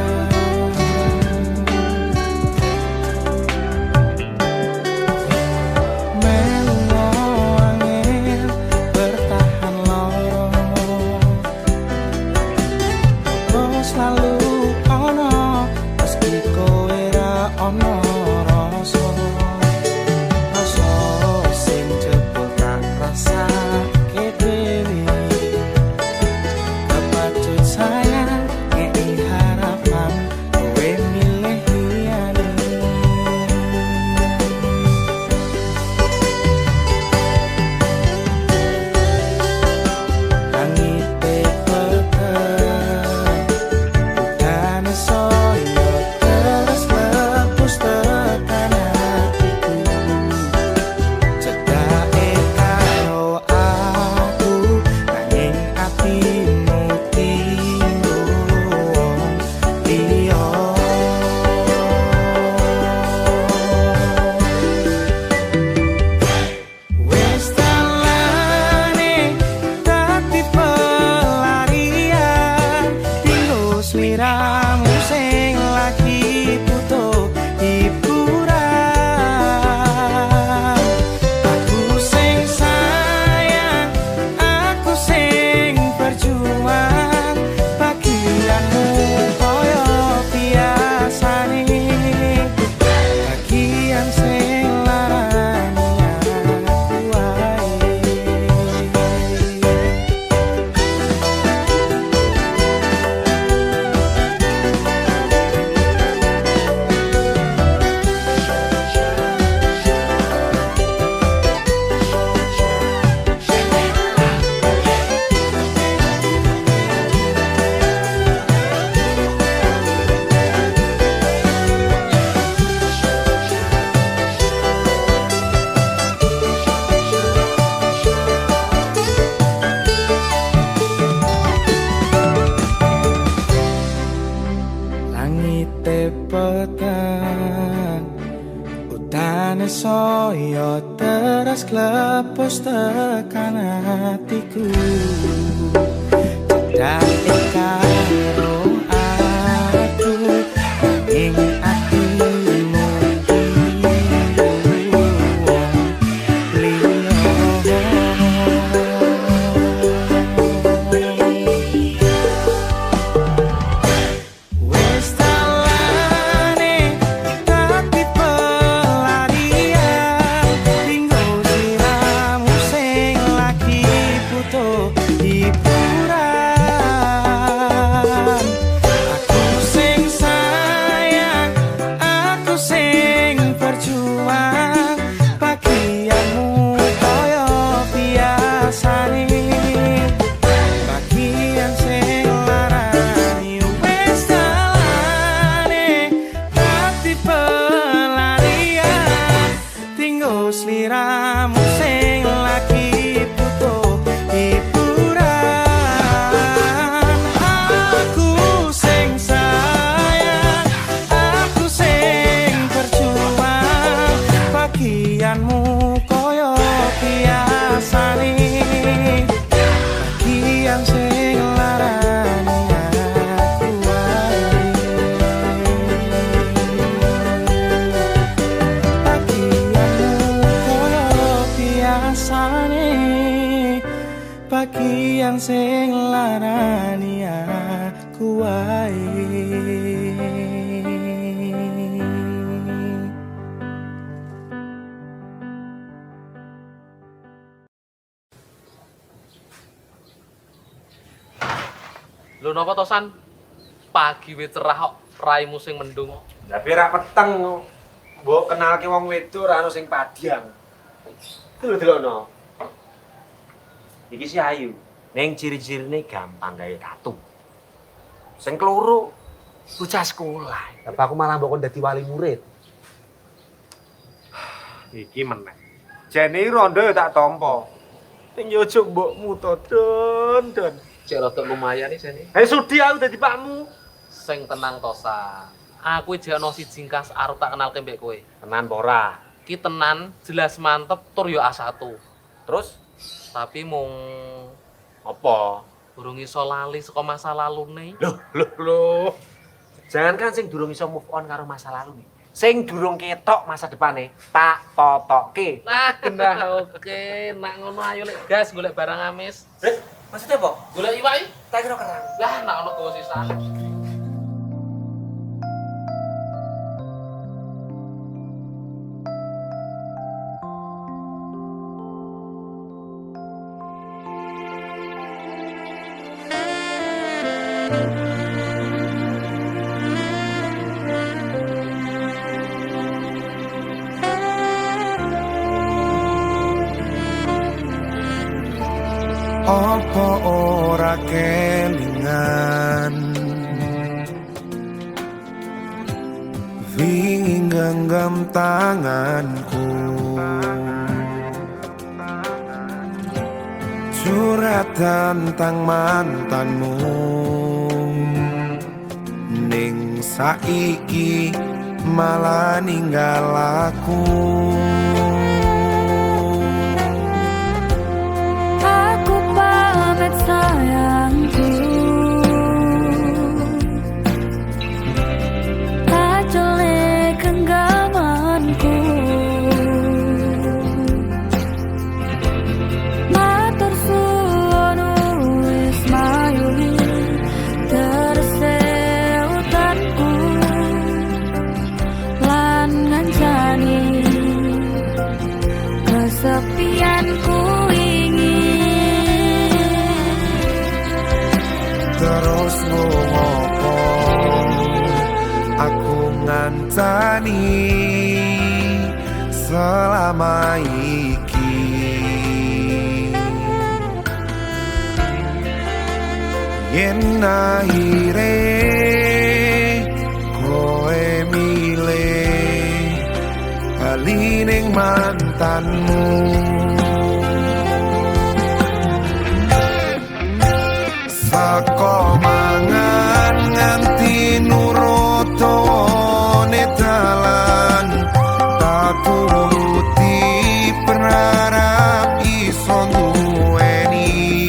Soyo teras klepos tekan hatiku. Cedak karo aku ing atimu hiburan. napa to San? Pagi wis cerah kok raimu sing mendung. Tapi ra peteng. Mbok kenalke wong wedok ra ono sing padhang. Delok-delokno. Iki si ayu. Ning ciri-cirine gampang gawe tatu. Sing keloro bocah sekolah. Apa aku malah mbok dadi wali murid. Iki meneh. Jene rondo tak tampa. Ning yo ojo mbokmu to, Don. Cek rada lumayan iki jane. Sudi aku dadi pakmu. Sing tenang to San. Aku iki ono siji kas arep tak kenalke mbek kowe. Tenan apa ora? Ki tenan, jelas mantep tur yo A1. Terus tapi mung apa? Durung iso lali saka masa lalune. Loh. Jangan kan sing durung iso move on karo masa lalu nih. Sing durung ketok masa depane tak totokke. Nah, genah oke. Nak ngono ayo lek gas golek barang amis. Maksudnya apa? Golek iwak iki? Tak kira kerang. Lah, nak ono gowo sisa. Apa ora kelingan Wingi genggam tanganku Curhat tentang mantanmu Ning saiki malah ninggal aku sayangku tak jelek genggamanku matur suwun wis mayuli terseutanku lan ngancani kesepianku terus ngopo aku ngancani selama iki yen akhire kowe milih bali ning mantanmu Saka mangan nganti nurut tone dalan tak turuti berharap iso duweni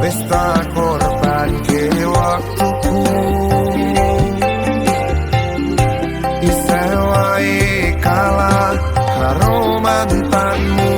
wis tak korbanke waktuku bisa wae kalah karo mantanmu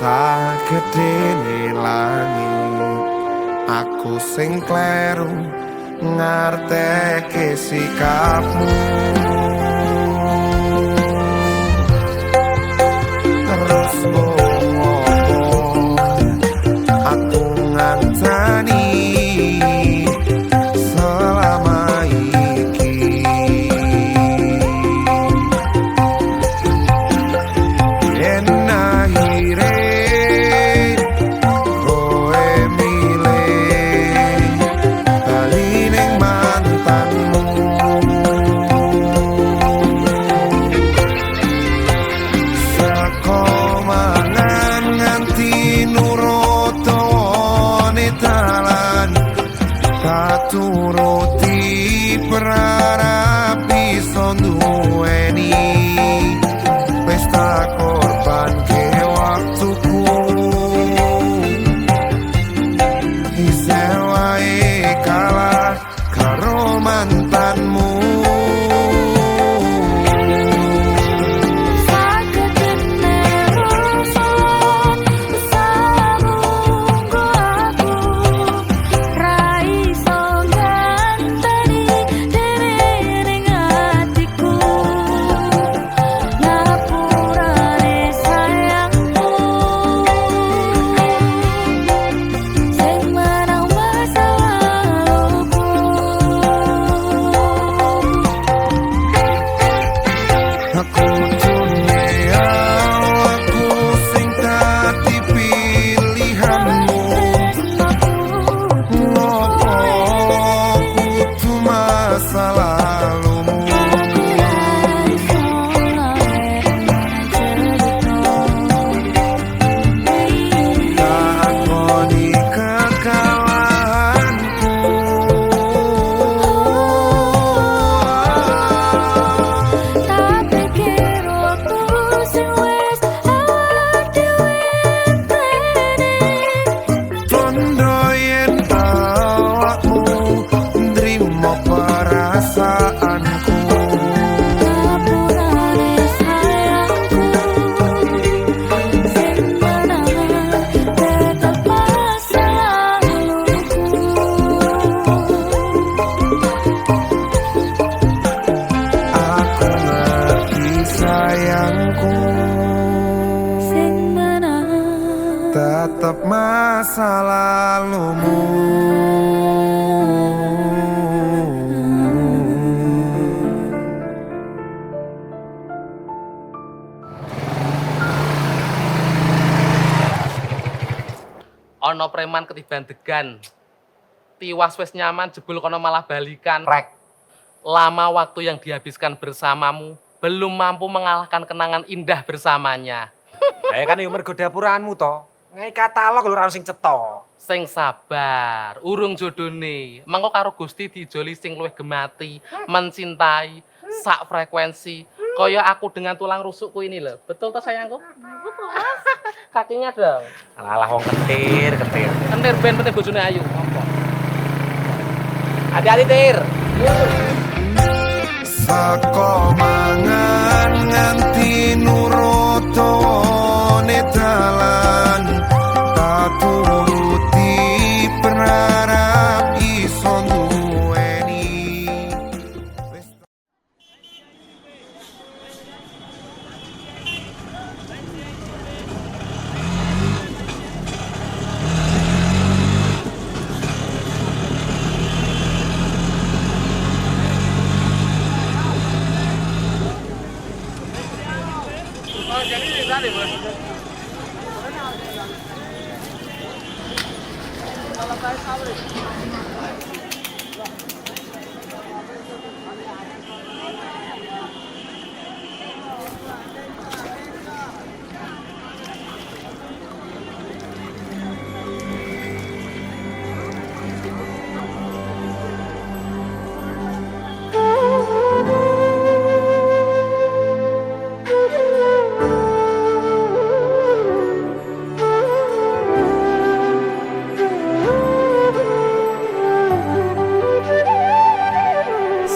Sagedene langit aku sing kleru ngarteke sikapmu terus ngopo aku ngancani selama iki masa lalumu. Ono preman ketiban degan. Tiwas wes nyaman jebul kono malah balikan. Rek. Lama waktu yang dihabiskan bersamamu belum mampu mengalahkan kenangan indah bersamanya. Kan yo mergo dapuraanmu to. Ngai katalog lho ora sing cetha. Sing sabar, urung jodone. Mengko karo Gusti dijoli sing luwih gemati, mencintai, sak frekuensi. Kaya aku dengan tulang rusukku ini loh. Betul toh sayangku? Betul, Mas. Kakinya dong. Alah wong ketir. Kentir ben penting bojone ayu. Hati-hati, Tir. Saka mangan nganti nurut dawane dalan, tak turuti berharap iso duweni.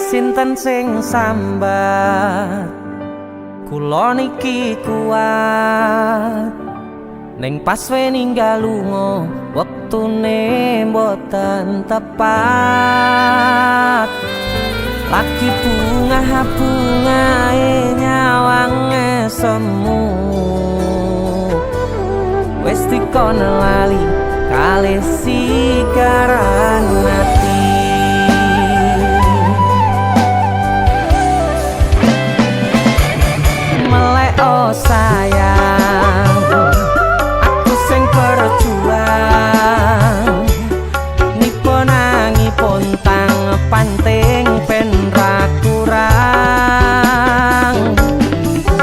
Sinten sing sambat kula niki kuat ning pas we ninggal lunga wektune mboten tepat lagi bungae nyawange semu wis dikono lali kalih sikaran ati. Oh sayang, aku sing berjuang nipo nangipun tang panting ben ra kurang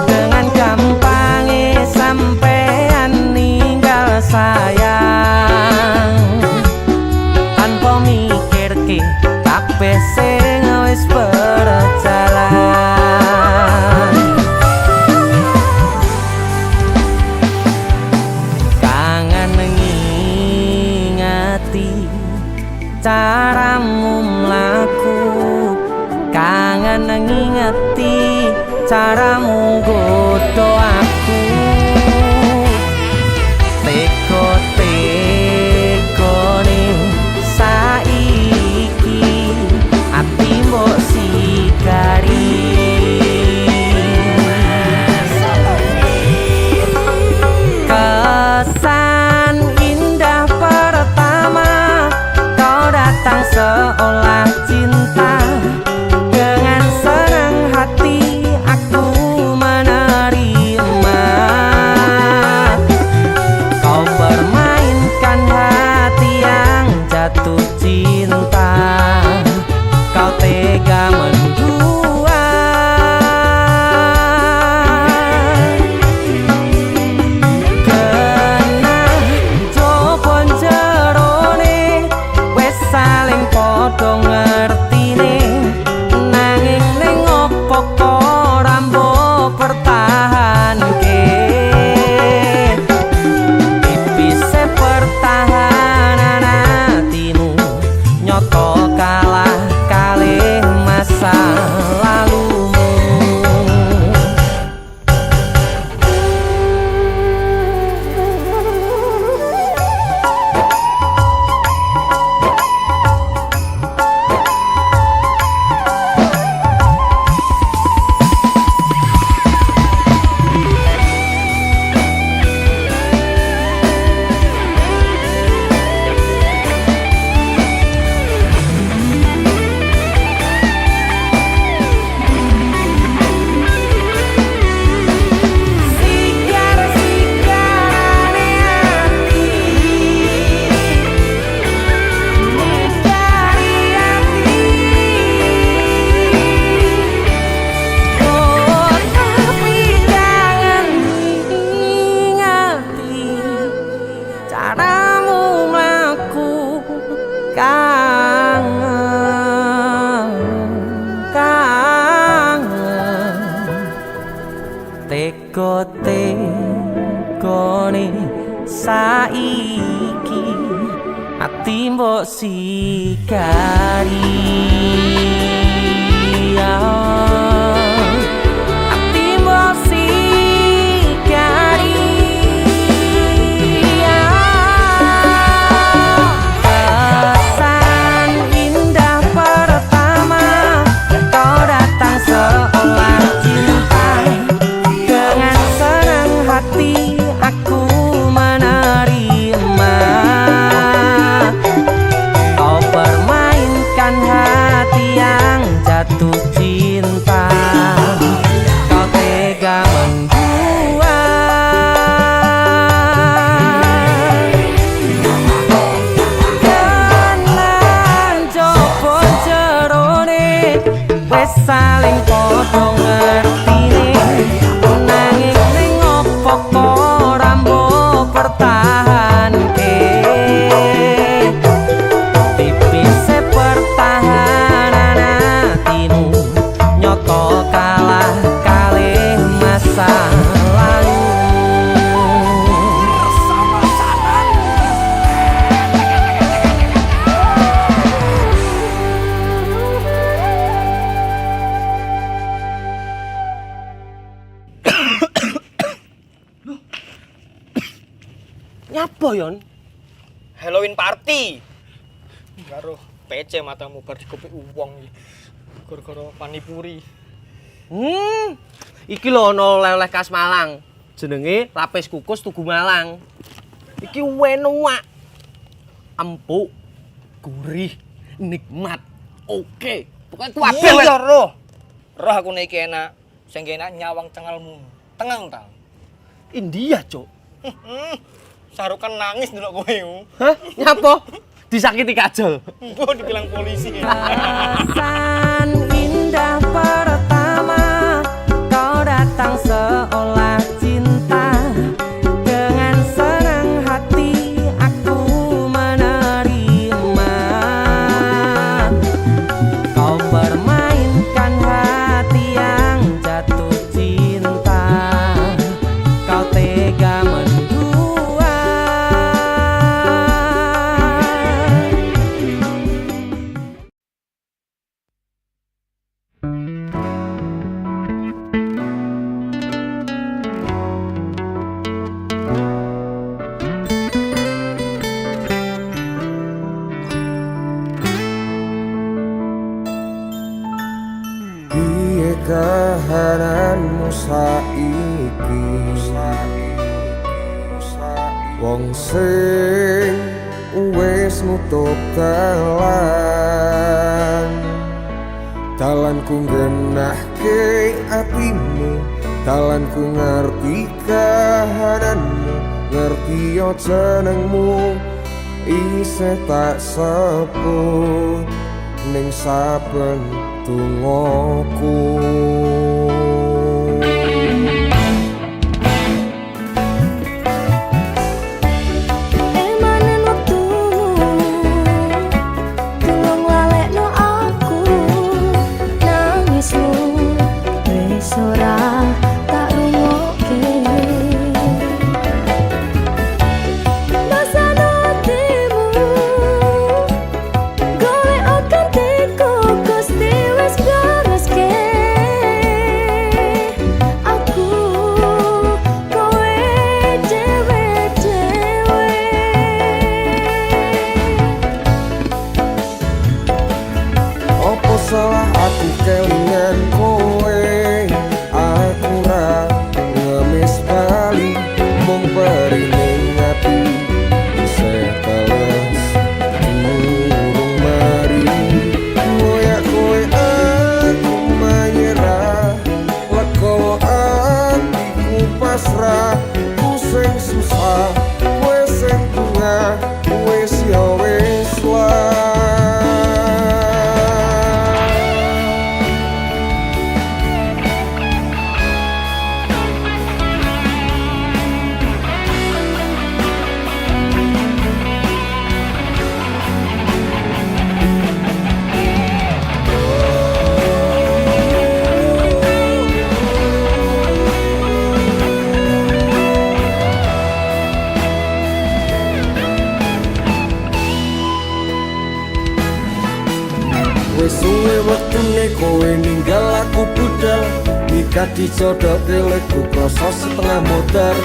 dengan gampangnya sampean ninggal sayang tanpa mikirke kabeh sing wis berjalan. Caramu mlaku kangen ngingeti caramu godho aku teko-tekone saiki ati mbok sikari kesan indah pertama datang seolah cinta dengan senang hati aku menerima jerone saiki ati mbok sikari ati mbok sikari kesan indah pertama kau datang seolah cinta dengan senang hati aku menerima kau permainkan hati yang jatuh cinta kau tega membuat kanan jopo jerone wes saling podo ngertine nanging ning opo kok rambo pertahanke tipis pertahanan hatimu nyoto kalah kalih masa lalu Nyapa yon? Halloween party. Karo PC matamu bar dikopi uwong iki. Gara-gara panipuri. Iki lho ana oleh-oleh khas Malang. Jenenge lapis kukus Tugu Malang. Iki enak. Empuk, gurih, nikmat. Oke. Pokoke kabeh Iya roh. Roh aku nek iki enak. Sing enak nyawang cengalmu. Tengang ta. India, Cuk. Sarukan nangis ndelok kowe. Hah? Nyapa? Disakiti kajol. Gua dibilang polisi. kesan indah pertama kau datang seolah cinta dengan senang hati aku menerima kau permainkan hati yang jatuh cinta kau tega menduat Piye kahananmu saiki wong sing wis nutup dalanku ngenahke atimu dalanku ngerti kahananmu ngerti yo jenengmu isih tak sebut ning saben tungoku Emanen waktumu tulung lalekno aku nangismu wis ora tak rungokke basano hatimu golek okan teko Gusti wis bereske wektune kowe ninggal aku budal nikah dicodoke leku krasa setengah modar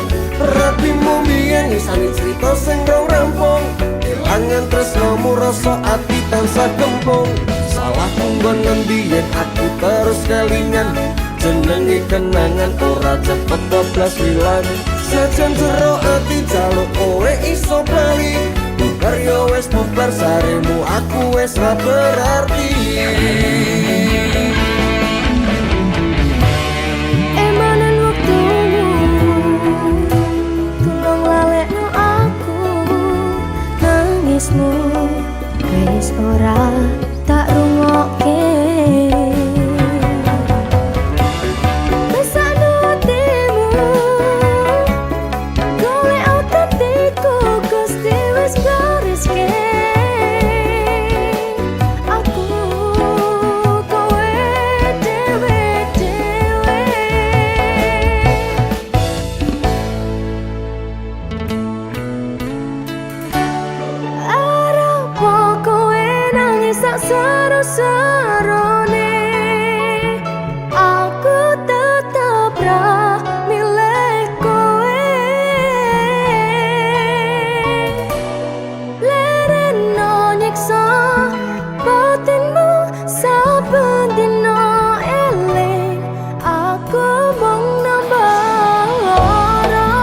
rapimu biyen isane cerita sing rong rampung kelangan tresnamu rasa ati tansah kempung salahku nggon ngendi yen aku terus kelingan jenenge kenangan ora cepet blas wilan sajan jero ati jaluk kowe iso bali bubar yo wis bubar saremu aku wis ra berarti emanen waktumu tolong lalekno aku nangismu wis ora tak rungokke seru-serune aku tetep ra milih kowe lereno nyiksa batinmu saben dino eling aku mung nambah lara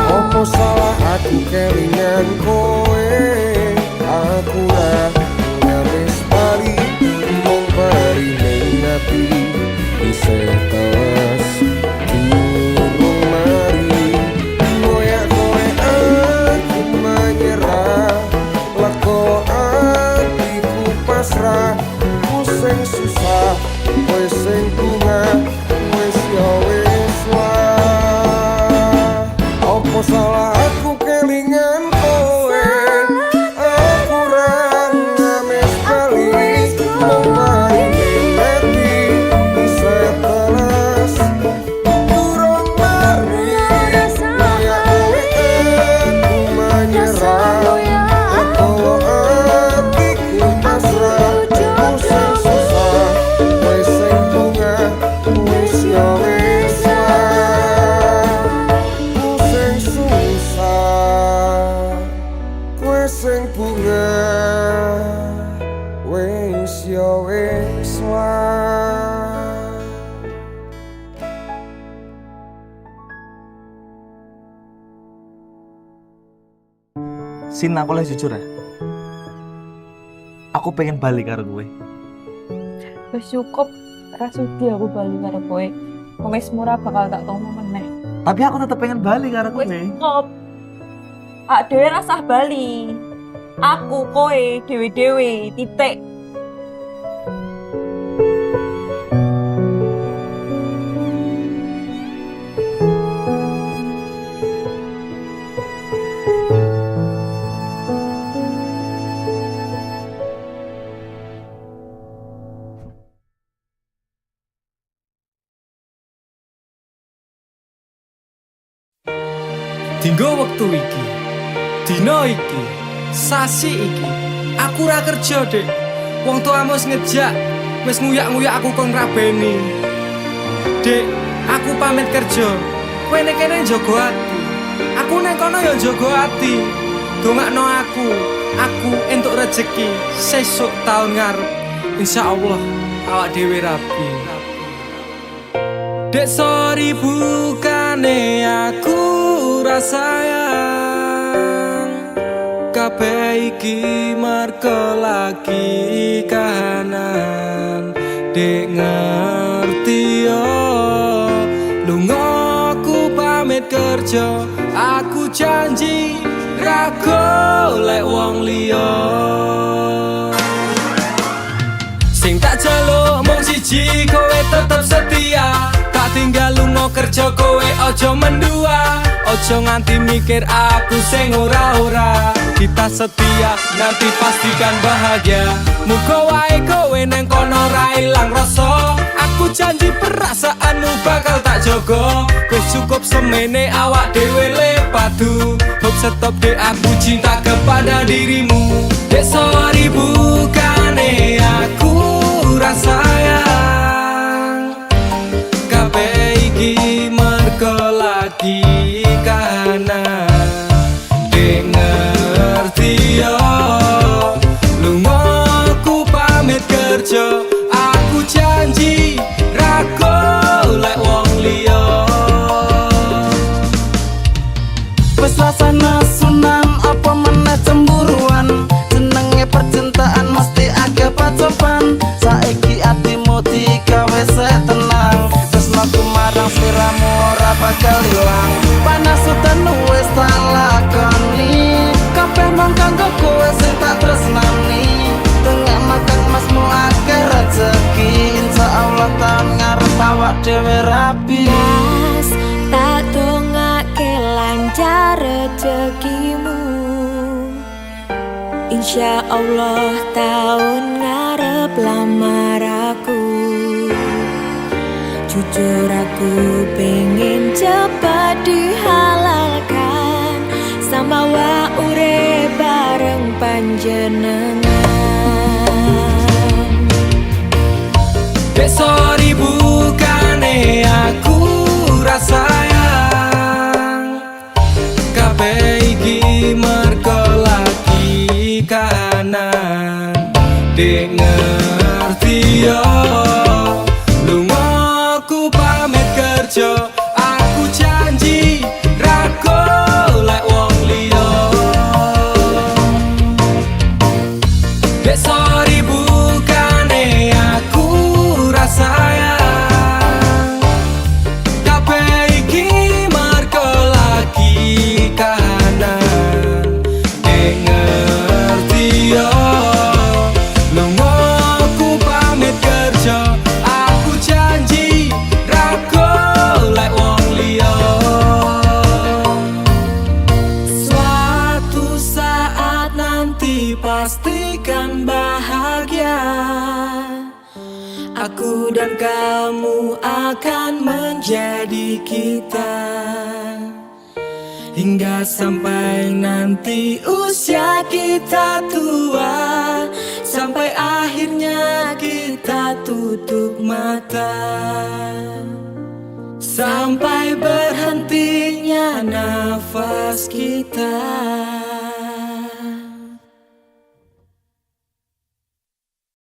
opo salah aku kelingan kowe aku lah nyaris bali mong bari mengati bisa telas turung mari moyak kowe aku menyerah leko hatiku pasrah ku sing susah kowe sing bunga wis yo wis lah opo salah aku kelingan kowe Sin, aku lah jujur ya. Aku pengen balik karo gue. Wis cukup, ra sudi aku bali karo kowe. Wis murah bakal tak tomo meneh. Tapi aku tetep pengen balik karo gue. Wis cukup. Ak dhewe rasah bali. Aku kowe dhewe-dhewe titik. Dinggo wektu iki, dina iki, sasi iki, aku ra kerja, Dek. Wong tuamu wis ngejak, wis nguyak-nguyak aku kon rabeni. Dek, aku pamit kerja. Kowe nek kene njaga ati. Aku nek kono ya njaga ati. Dongakno aku entuk rezeki sesuk taun ngarep. Insyaallah awak dhewe rapi. Dek sorry bukane aku sayang kabeh iki merga lagi kahanan dek ngerti yo lunga aku pamit kerja aku janji ra golek wong liya sing tak jaluk mung siji kowe tetep setia tak tinggal lunga kerja kowe aja mendua ojo nganti mikir aku sing ora-ora kita setia nanti pastikan bahagia muga wae kowe neng kono ra ilang rasa aku janji perasaanmu bakal tak jogo wis cukup semene awak dhewe le padu hop stop dek aku cinta kepada dirimu dek sorry bukan bukane aku rasayang kabeh iki mergo lagi kahanan dek ngerti yo lunga aku pamit kerja aku janji ra golek wong liya Wes rasane sunan apa meneh cemburuan jenenge percintaan mesti agak pacoban saiki atimu digawe tenang tresnaku marang sliramu ora bakal ilang panas udan wis tak lakoni kabeh mung kanggo kowe sing tak tresnani tengah makan masmu akeh rezeki insyaallah tahun ngarep awak dhewe rapi tak dongake lancar rezekimu Insya Allah tahun ngarep lamar aku Jujur aku pengen cepat dihalalkan Sama wa urip bareng panjenengan Dek sorry bukane aku rasayang kabeh iki mergo lagi kahanan dek ngerti yo lunga aku pamit kerja aku janji ra golek wong liya dek sorry bukane aku rasayang kabeh iki mergo lagi kahanan dek ngerti yo lunga aku pamit kerja aku janji ra golek wong liya suatu saat nanti pastikan bahagia Aku dan kamu akan menjadi kita Hingga sampai nanti usia kita tua Sampai akhirnya kita tutup mata Sampai berhentinya nafas kita